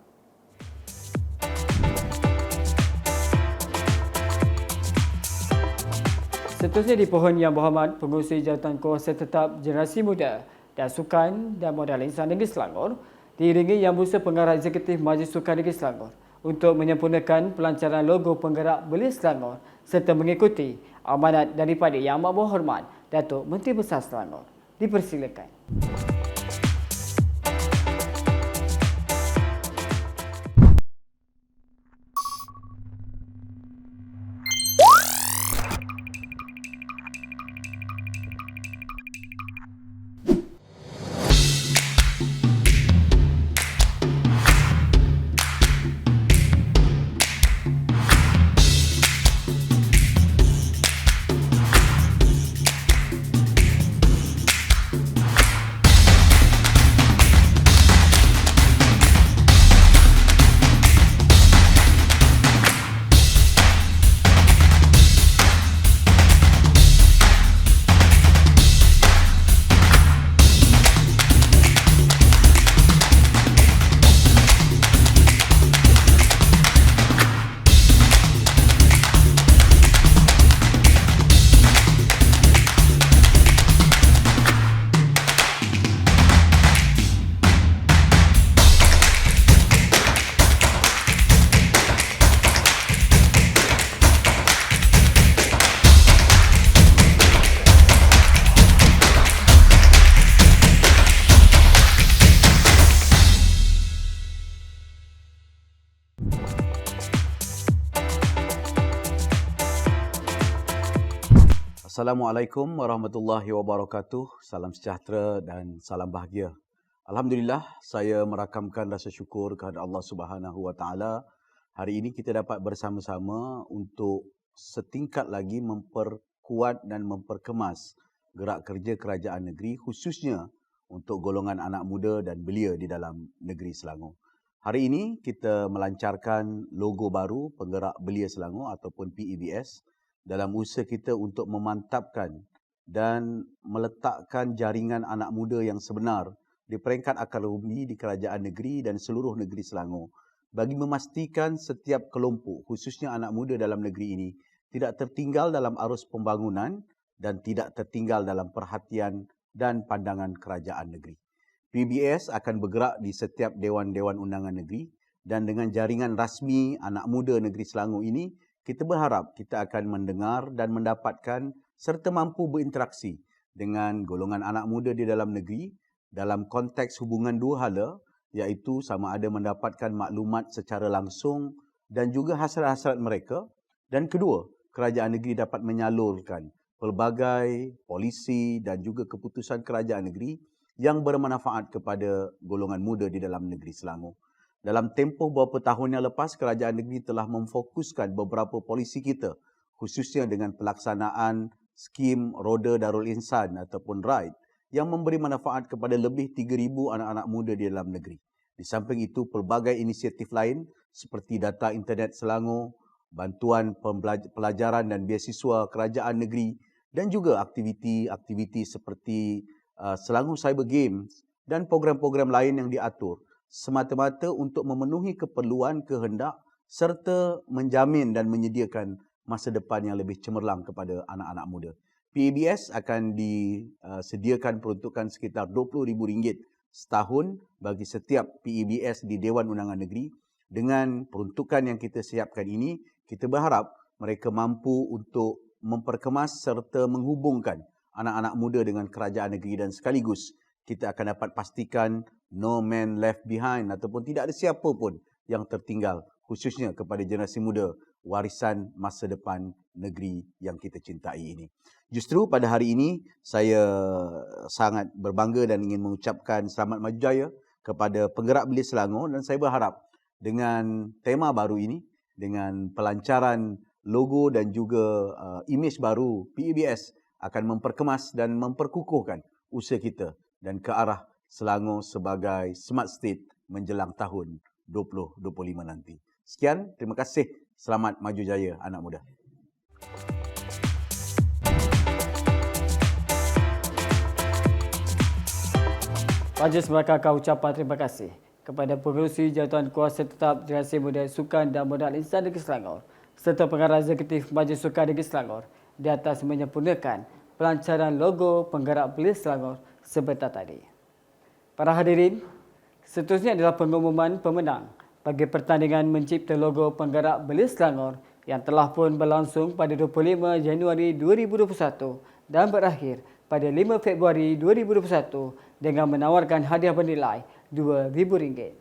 Seterusnya dipohon Yang Berhormat Pengurusi Jawatan Kuasa Tetap Generasi Muda dan Sukan dan Modal Insan Negeri Selangor diiringi Yang Berusaha Pengarah Eksekutif Majlis Sukan Negeri Selangor untuk menyempurnakan pelancaran logo penggerak belia Selangor serta mengikuti amanat daripada Yang Amat Berhormat Datuk Menteri Besar Selangor. Dipersilakan. Assalamualaikum warahmatullahi wabarakatuh. Salam sejahtera dan salam bahagia. Alhamdulillah, saya merakamkan rasa syukur kepada Allah Subhanahu wa taala. Hari ini kita dapat bersama-sama untuk setingkat lagi memperkuat dan memperkemas gerak kerja kerajaan negeri, khususnya untuk golongan anak muda dan belia di dalam negeri Selangor. Hari ini kita melancarkan logo baru Penggerak Belia Selangor ataupun PEBS dalam usaha kita untuk memantapkan dan meletakkan jaringan anak muda yang sebenar di peringkat akar umbi di kerajaan negeri dan seluruh negeri Selangor bagi memastikan setiap kelompok, khususnya anak muda dalam negeri ini, tidak tertinggal dalam arus pembangunan dan tidak tertinggal dalam perhatian dan pandangan kerajaan negeri. PBS akan bergerak di setiap Dewan-Dewan Undangan Negeri dan dengan jaringan rasmi anak muda negeri Selangor ini, kita berharap kita akan mendengar dan mendapatkan serta mampu berinteraksi dengan golongan anak muda di dalam negeri dalam konteks hubungan dua hala, iaitu sama ada mendapatkan maklumat secara langsung dan juga hasrat-hasrat mereka, dan kedua, kerajaan negeri dapat menyalurkan pelbagai polisi dan juga keputusan kerajaan negeri yang bermanfaat kepada golongan muda di dalam negeri Selangor. Dalam tempoh beberapa tahun yang lepas, kerajaan negeri telah memfokuskan beberapa polisi kita, khususnya dengan pelaksanaan skim Roda Darul Insan ataupun RIDE yang memberi manfaat kepada lebih 3,000 anak-anak muda di dalam negeri. Di samping itu, pelbagai inisiatif lain seperti Data Internet Selangor, bantuan pelajaran dan beasiswa kerajaan negeri dan juga aktiviti-aktiviti seperti Selangor Cyber Games dan program-program lain yang diatur semata-mata untuk memenuhi keperluan, kehendak serta menjamin dan menyediakan masa depan yang lebih cemerlang kepada anak-anak muda. PABS akan disediakan peruntukan sekitar RM20,000 setahun bagi setiap PABS di Dewan Undangan Negeri. Dengan peruntukan yang kita siapkan ini, kita berharap mereka mampu untuk memperkemas serta menghubungkan anak-anak muda dengan kerajaan negeri, dan sekaligus kita akan dapat pastikan no man left behind ataupun tidak ada siapa pun yang tertinggal, khususnya kepada generasi muda, warisan masa depan negeri yang kita cintai ini. Justru pada hari ini saya sangat berbangga dan ingin mengucapkan selamat maju jaya kepada penggerak belia Selangor, dan saya berharap dengan tema baru ini, dengan pelancaran logo dan juga imej baru, PABS akan memperkemas dan memperkukuhkan usaha kita dan ke arah Selangor sebagai Smart State menjelang tahun 2025 nanti. Sekian, terima kasih. Selamat maju jaya anak muda. Majlis merakamkan ucapan terima kasih kepada pengerusi Jawatan Kuasa Tetap Generasi Muda Sukan dan Modal Insan Negeri Selangor serta pengarah eksekutif Majlis Sukan Negeri Selangor di atas menyempurnakan pelancaran logo penggerak belia Selangor sebentar tadi. Para hadirin, seterusnya adalah pengumuman pemenang bagi pertandingan mencipta logo penggerak belia Selangor yang telah pun berlangsung pada 25 Januari 2021 dan berakhir pada 5 Februari 2021 dengan menawarkan hadiah bernilai RM2,000.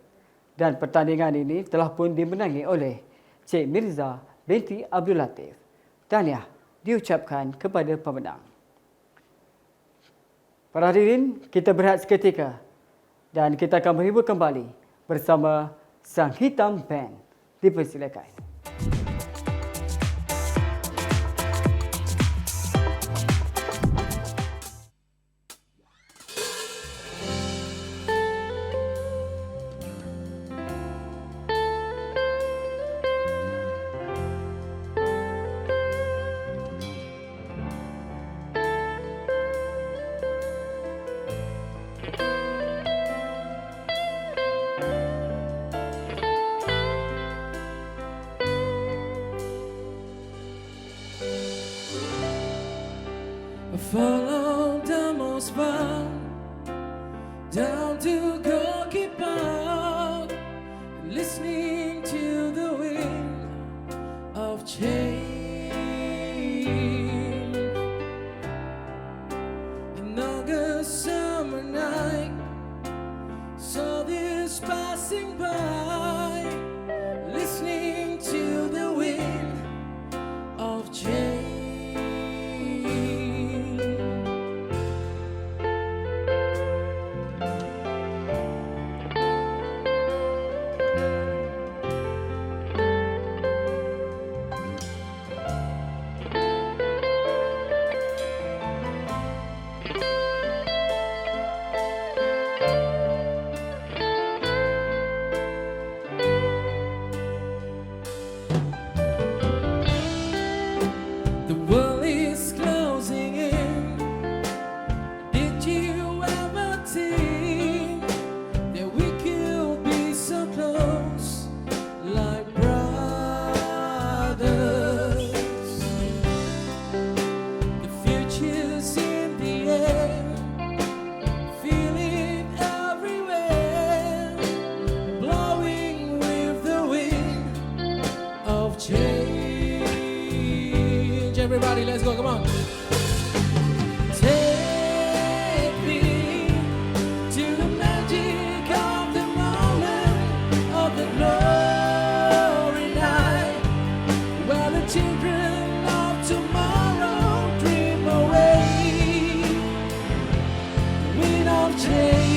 Dan pertandingan ini telah pun dimenangi oleh Cik Mirza binti Abdul Latif. Tahniah diucapkan kepada pemenang. Para hadirin, kita berehat seketika dan kita akan menghibur kembali bersama Sang Hitam Band. Dipersilakan. Follow the most far down to goalkeeper, listening to the wind of change. An August summer night, saw this passing by, listening to the wind of change. The world is closing in. Did you ever think that we could be so close, like brothers? The future's in the air, feel it everywhere, blowing with the wind of change. Everybody, let's go, come on. Take me to the magic of the moment, of the glory night, where the children of tomorrow dream away, wind of change.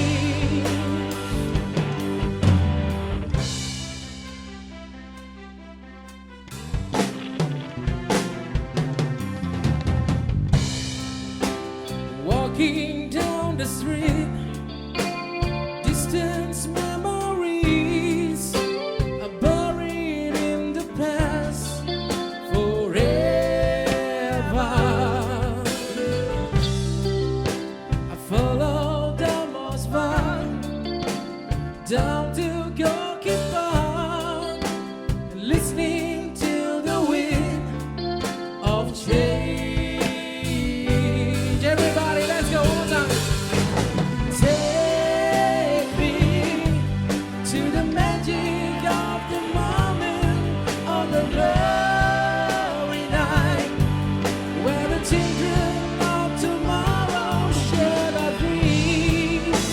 time to go, keep on listening to the wind of change. Everybody, let's go one time. Take me to the magic of the moment on the glory night, where the children of tomorrow share our dreams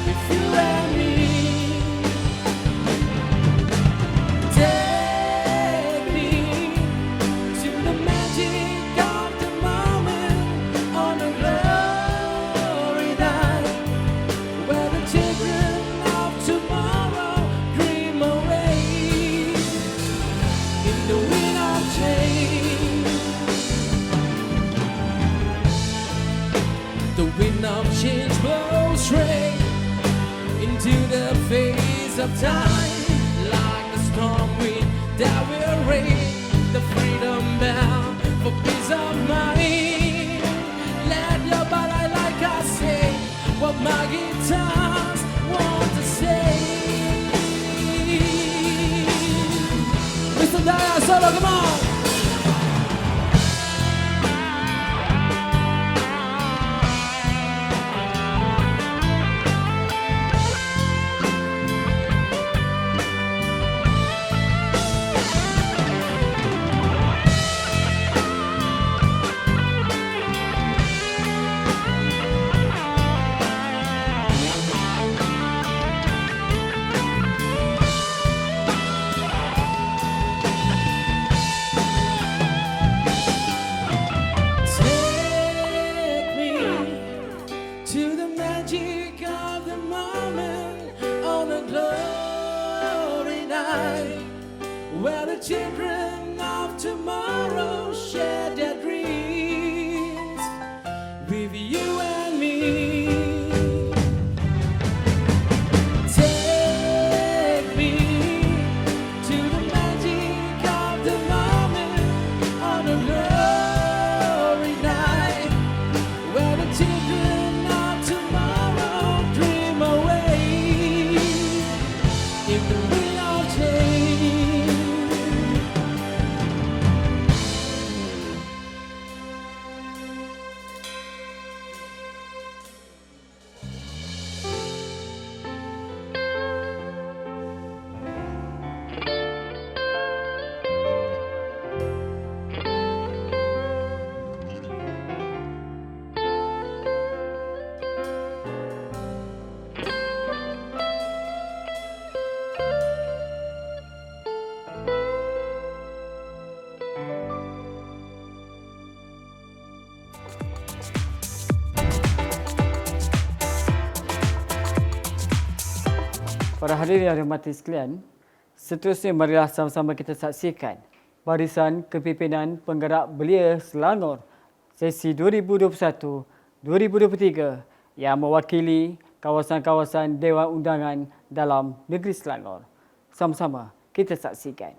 with you and me. Take me to the magic of the moment on the glory night, where the children of tomorrow dream away in the wind of change. The wind of change blows straight into the face of time, like the storm wind that will rain the freedom bell for peace of mind. Let your body, like I say, what my guitars want to say. Mr. Daya solo, come on. Take me to the magic of the moment on a glory night, where the children of tomorrow share their dreams with you and me. Take me to the magic of the moment on a glory night, where the children of tomorrow dream away in the wind of change. Para hadirin yang dihormati sekalian, seterusnya marilah sama-sama kita saksikan barisan kepimpinan penggerak belia Selangor sesi 2021-2023 yang mewakili kawasan-kawasan Dewan Undangan dalam negeri Selangor. Sama-sama kita saksikan.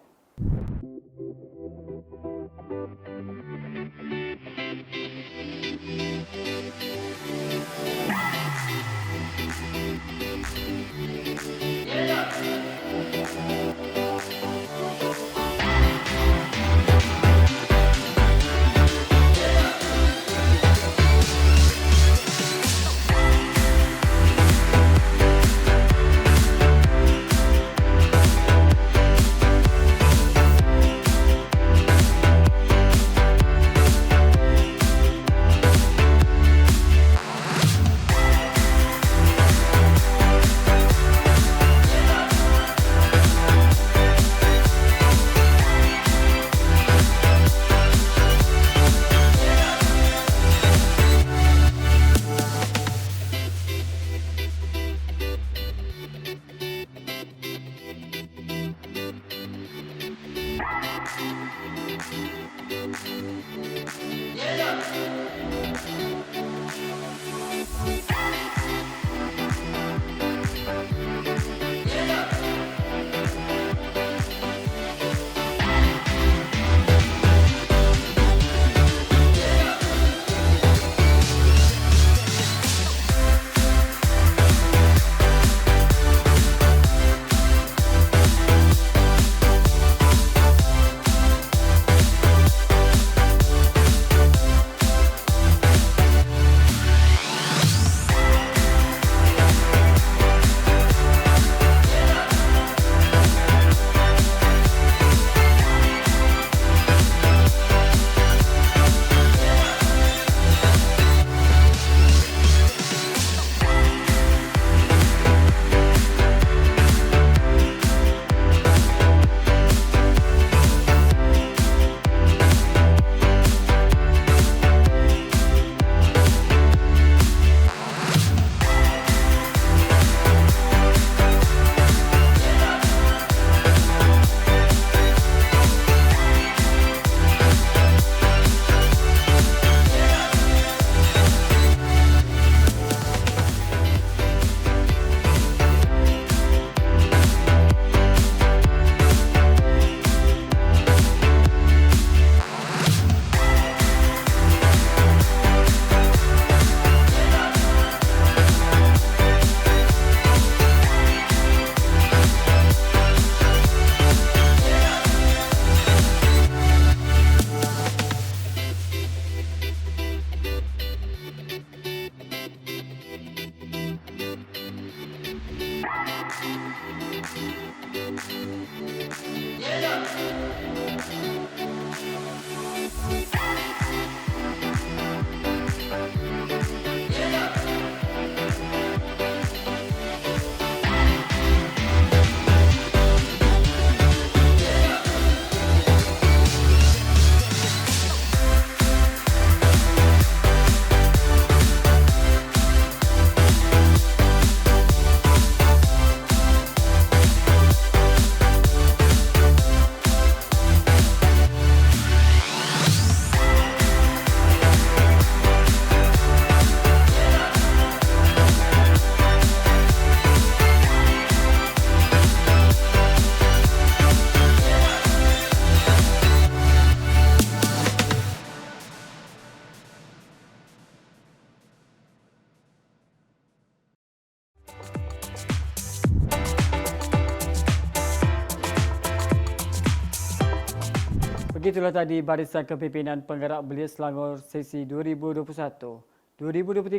Begitulah tadi barisan kepimpinan penggerak belia Selangor sesi 2021-2023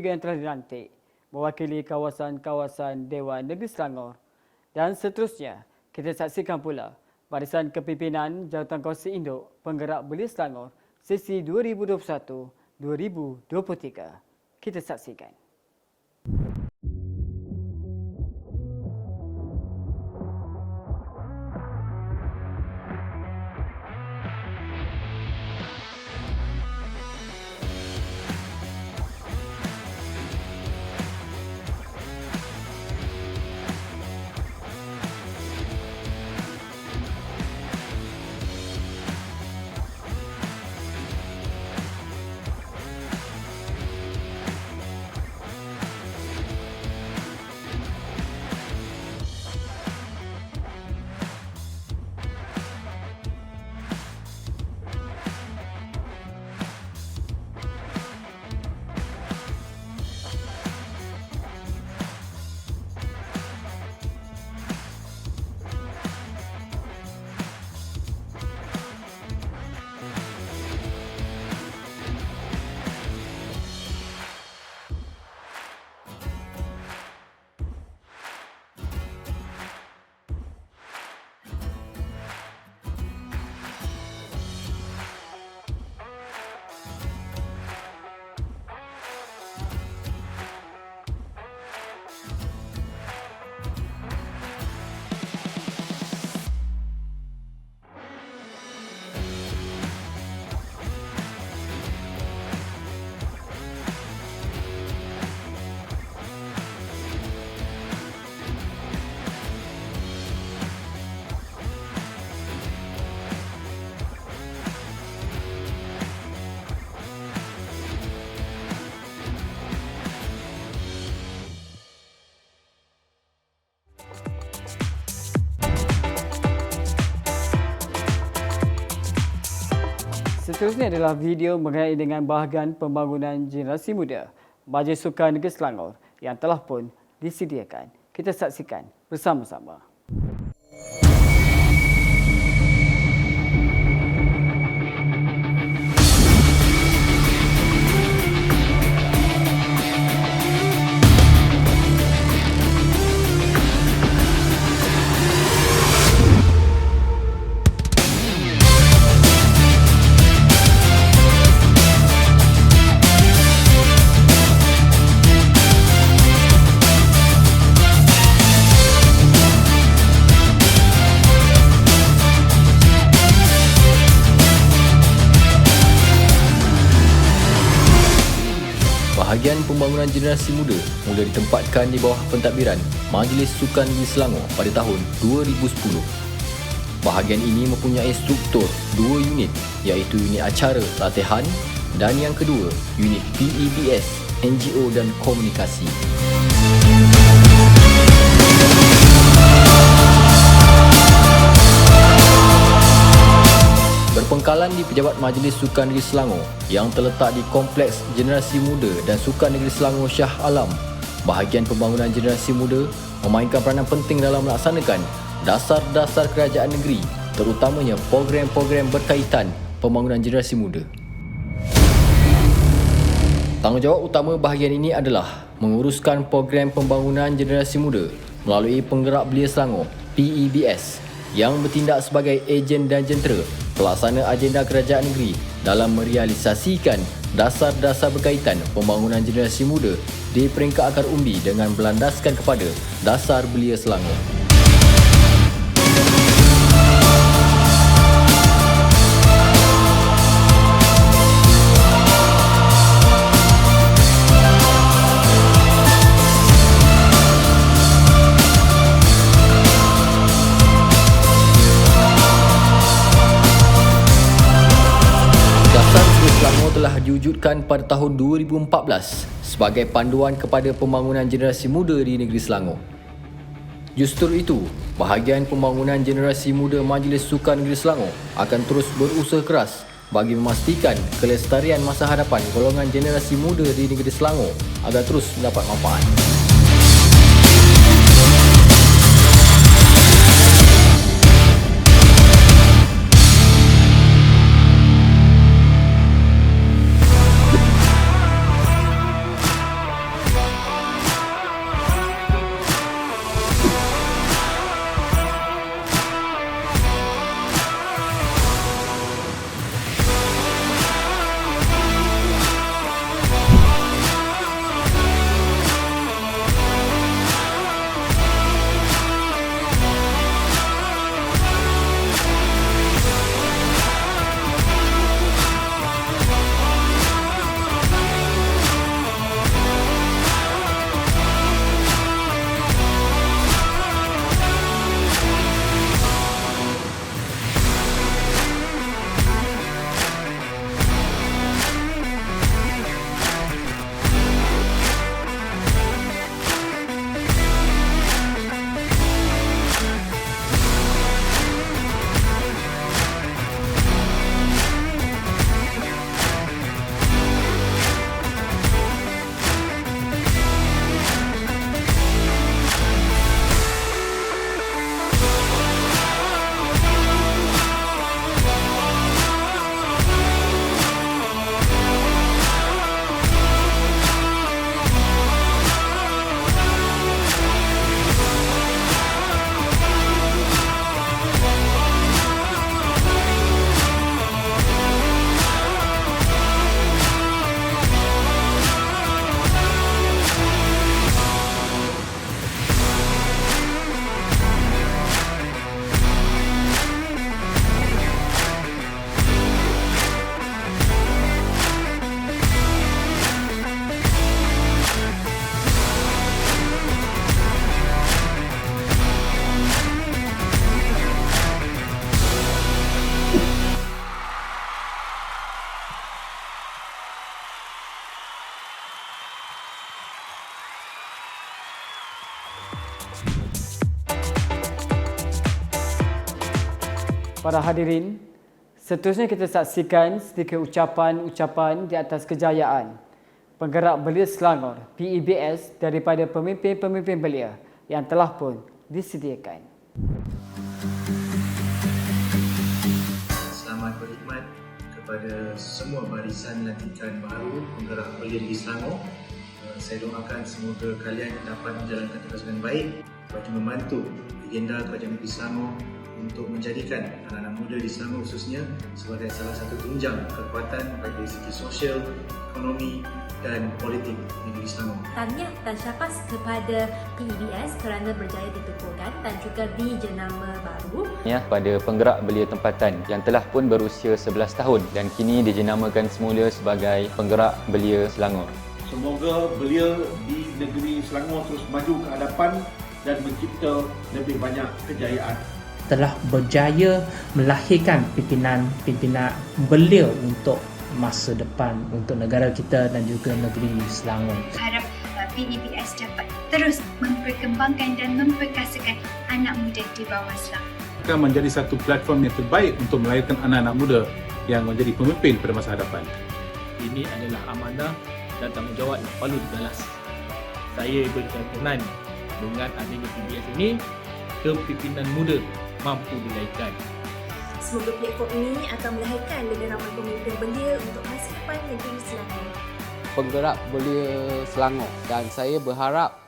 yang telah dilantik mewakili kawasan-kawasan Dewan Negeri Selangor. Dan seterusnya, kita saksikan pula barisan kepimpinan Jawatankuasa Induk Penggerak Belia Selangor sesi 2021-2023. Kita saksikan. Seterusnya adalah video mengenai dengan bahagian pembangunan generasi muda Majlis Sukan Negeri Selangor yang telah pun disediakan. Kita saksikan bersama-sama. Bahagian pembangunan generasi muda mula ditempatkan di bawah pentadbiran Majlis Sukan Negeri Selangor pada tahun 2010. Bahagian ini mempunyai struktur 2 unit iaitu unit acara latihan dan yang kedua unit PEBS, NGO dan komunikasi. Berpengkalan di Pejabat Majlis Sukan Negeri Selangor yang terletak di Kompleks Generasi Muda dan Sukan Negeri Selangor Shah Alam, bahagian pembangunan generasi muda memainkan peranan penting dalam melaksanakan dasar-dasar kerajaan negeri, terutamanya program-program berkaitan pembangunan generasi muda. Tanggungjawab utama bahagian ini adalah menguruskan program pembangunan generasi muda melalui Penggerak Belia Selangor PEBS yang bertindak sebagai ejen dan jentera pelaksana agenda kerajaan negeri dalam merealisasikan dasar-dasar berkaitan pembangunan generasi muda di peringkat akar umbi dengan berlandaskan kepada Dasar Belia Selangor. Telah diwujudkan pada tahun 2014 sebagai panduan kepada pembangunan generasi muda di negeri Selangor. Justru itu, bahagian pembangunan generasi muda Majlis Sukan Negeri Selangor akan terus berusaha keras bagi memastikan kelestarian masa hadapan golongan generasi muda di negeri Selangor agar terus mendapat manfaat. Para hadirin, seterusnya kita saksikan sedikit ucapan-ucapan di atas kejayaan Penggerak Belia Selangor PEBS daripada pemimpin-pemimpin belia yang telah pun disediakan. Selamat berkhidmat kepada semua barisan lantikan baru Penggerak Belia Negeri Selangor. Saya doakan semoga kalian dapat menjalankan tugas dengan baik bagi membantu agenda Kerajaan Negeri Selangor untuk menjadikan anak-anak muda di Selangor khususnya sebagai salah satu tunjang kekuatan baik dari segi sosial, ekonomi dan politik negeri Selangor. Tahniah dan syabas kepada PEBS kerana berjaya ditubuhkan dan juga dijenama baru. Ya, pada Penggerak Belia Tempatan yang telah pun berusia 11 tahun dan kini dijenamakan semula sebagai Penggerak Belia Selangor. Semoga belia di negeri Selangor terus maju ke hadapan dan mencipta lebih banyak kejayaan. Telah berjaya melahirkan pimpinan belia untuk masa depan untuk negara kita dan juga negeri Selangor. Harap PEBS dapat terus memperkembangkan dan memperkasakan anak muda di bawah Selangor. Akan menjadi satu platform yang terbaik untuk melahirkan anak-anak muda yang menjadi pemimpin pada masa hadapan. Ini adalah amanah dan tanggungjawab yang perlu dibalas. Saya berkeyakinan dengan adanya PEBS ini, kepimpinan muda mampu dilahirkan. Semoga platform ini akan melahirkan lebih ramai pemimpin belia untuk masa depan negeri Selangor. Penggerak Belia Selangor, dan saya berharap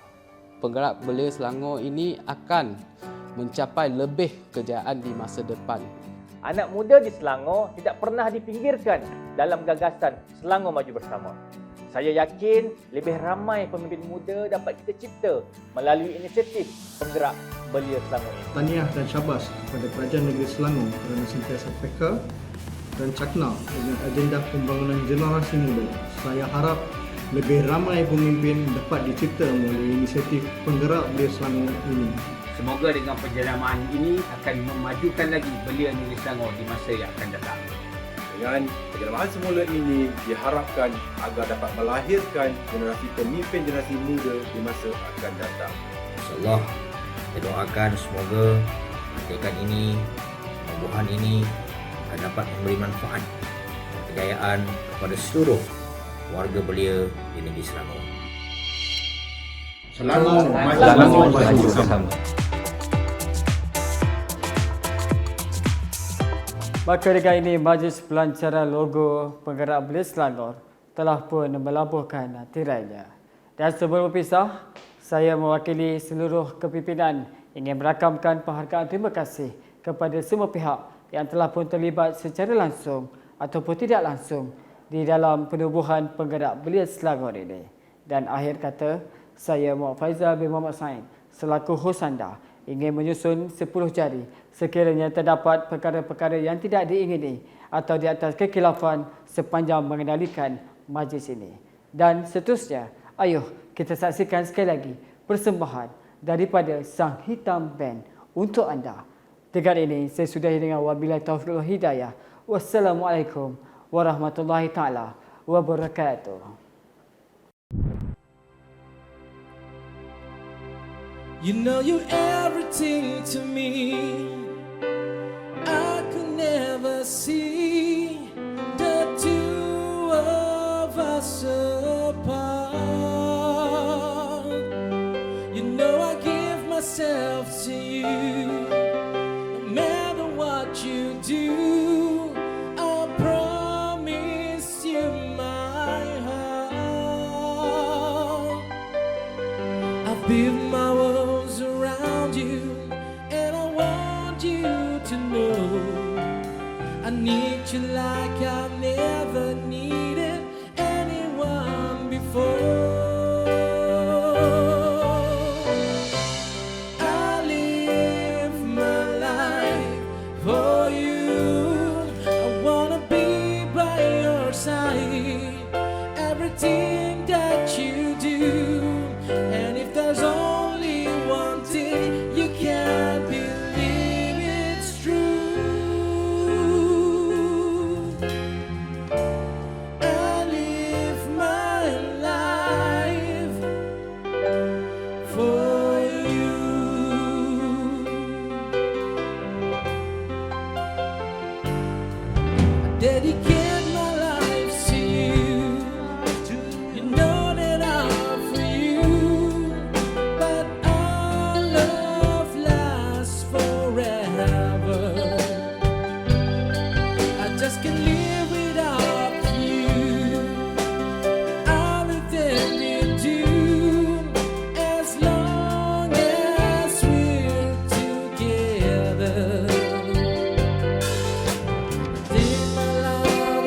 penggerak belia Selangor ini akan mencapai lebih kejayaan di masa depan. Anak muda di Selangor tidak pernah dipinggirkan dalam gagasan Selangor Maju Bersama. Saya yakin lebih ramai pemimpin muda dapat kita cipta melalui inisiatif penggerak belia Selangor ini. Tahniah dan syabas kepada Kerajaan Negeri Selangor kerana sentiasa peka dan cakna dengan agenda pembangunan generasi muda. Saya harap lebih ramai pemimpin dapat dicipta melalui inisiatif penggerak belia Selangor ini. Semoga dengan penjaramaan ini akan memajukan lagi belia negeri Selangor di masa yang akan datang. Dengan penjaramaan semula ini diharapkan agar dapat melahirkan generasi pemimpin generasi muda di masa akan datang. InsyaAllah, saya doakan semoga kegiatan ini, pembuahan ini akan dapat memberi manfaat dan kejayaan kepada seluruh warga belia di negeri Selangor. Selangor maju bersama. Maka dengan ini, Majlis Pelancaran Logo Penggerak Belia Selangor telah pun melabuhkan tirainya. Dan sebelum berpisah, saya mewakili seluruh kepimpinan ingin merakamkan penghargaan terima kasih kepada semua pihak yang telah pun terlibat secara langsung ataupun tidak langsung di dalam penubuhan Penggerak Belia Selangor ini. Dan akhir kata, saya Muhammad Faizal bin Muhammad Sain selaku hos anda ingin menyusun 10 jari sekiranya terdapat perkara-perkara yang tidak diingini atau di atas kekhilafan sepanjang mengendalikan majlis ini. Dan seterusnya, ayuh kita saksikan sekali lagi persembahan daripada Sang Hitam Band untuk anda. Dengan ini, saya sudahi dengan wabillahi taufiq wal hidayah. Wassalamualaikum warahmatullahi taala wabarakatuh. You know you're everything to me. I could never see the two of us apart. You know I give myself to you, no matter what you do. I promise you my heart. I've built my world around you, and I want you to know I need you like I've never needed anyone before. I live my life for you. I wanna be by your side, everything that you do. And if there's only one thing you can't believe, it's true. I live my life for you. I dedicate my life to you. You know that I'm for you, but our love lasts forever. I just can't live without you. Everything you do, as long as we're together. Take my life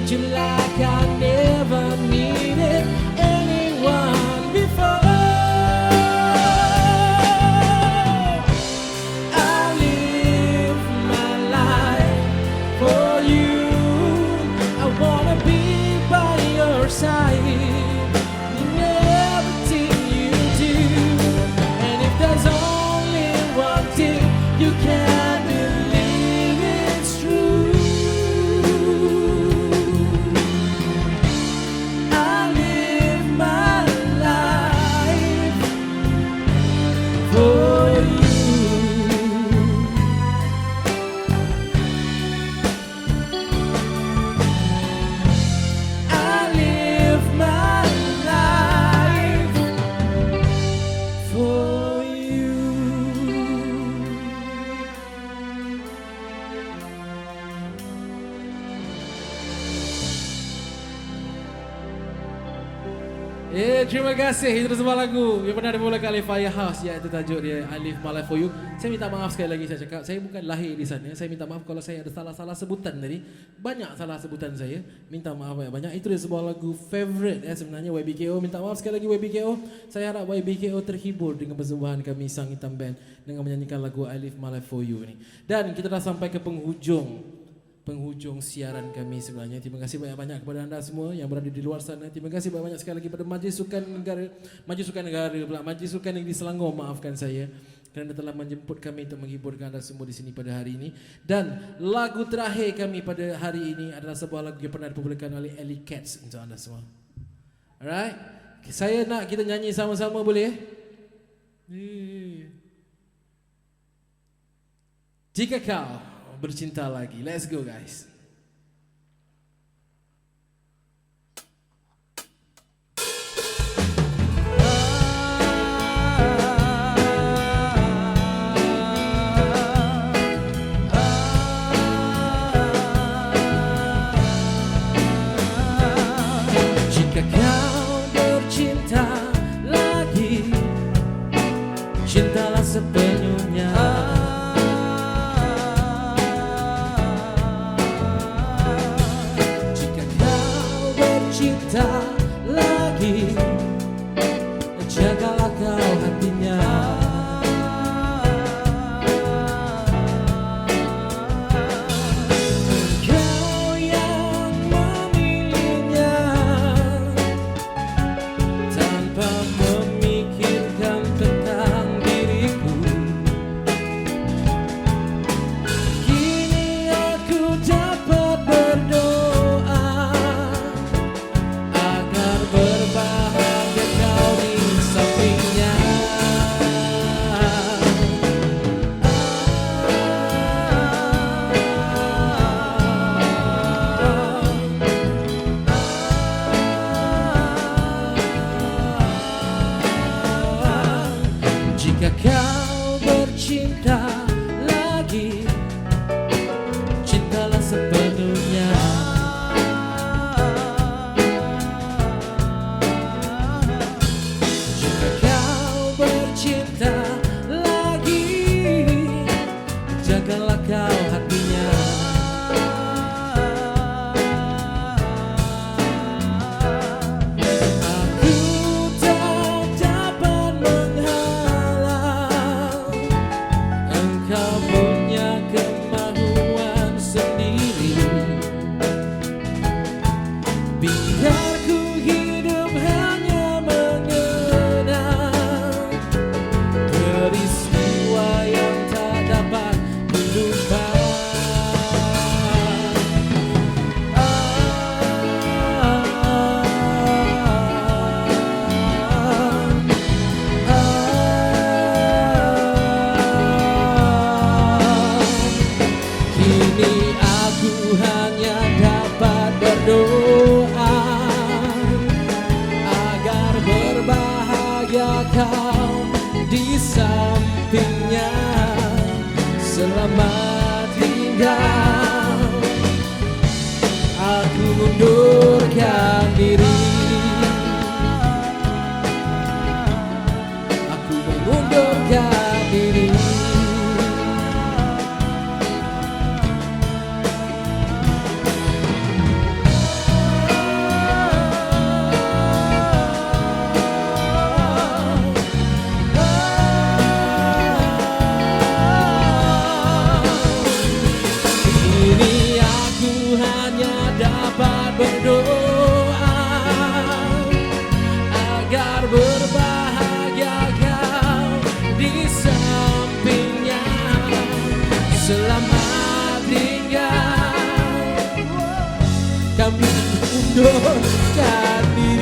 need you like I never needed anyone before. I live my life for you. I wanna be by your side in everything you do. And if there's only one thing you can believe, it's true. I live my life for you. I live my life for you. Terima kasih. Itu sebuah lagu yang pernah dimulakan oleh Firehouse, iaitu tajuk dia I Live My Life For You. Saya minta maaf sekali lagi, saya cakap saya bukan lahir di sana. Saya minta maaf kalau saya ada salah-salah sebutan tadi. Banyak salah sebutan saya. Minta maaf banyak. Itu dia sebuah lagu favorite sebenarnya YBKO. Minta maaf sekali lagi YBKO. Saya harap YBKO terhibur dengan persembahan kami Sang Hitam Band dengan menyanyikan lagu I Live My Life For You ini. Dan kita dah sampai ke penghujung siaran kami sebenarnya. Terima kasih banyak-banyak kepada anda semua yang berada di luar sana. Terima kasih banyak sekali lagi kepada Majlis Sukan Negeri Selangor, maafkan saya, kerana telah menjemput kami untuk menghiburkan anda semua di sini pada hari ini. Dan lagu terakhir kami pada hari ini adalah sebuah lagu yang pernah dipublikkan oleh Alley Cats untuk anda semua. Alright, saya nak kita nyanyi sama-sama, boleh? Jika kau bercinta lagi. Let's go guys. Jika kau bercinta lagi, cintalah sepenuhnya. Cinta lagi, jagalah kau hatinya. Kau yang memilihnya tanpa memikirkan tentang diriku. Kini aku dapat berdoa berbahagia kau di sampingnya. Jika kau bercinta lagi, cintalah sepenuhnya. Cinta lagi, jagalah kau hatinya. Aku tak dapat menghalang, engkau punya kemauan sendiri. Biar ku hidup hanya mengenang peristiwa yang tak dapat dilupakan. Kini aku hanya dapat berdoa agar berbahagia kau di sampingnya. Selamat tinggal, aku mundurkan diri. Aku mengundurkan diri. kami undurkan diri.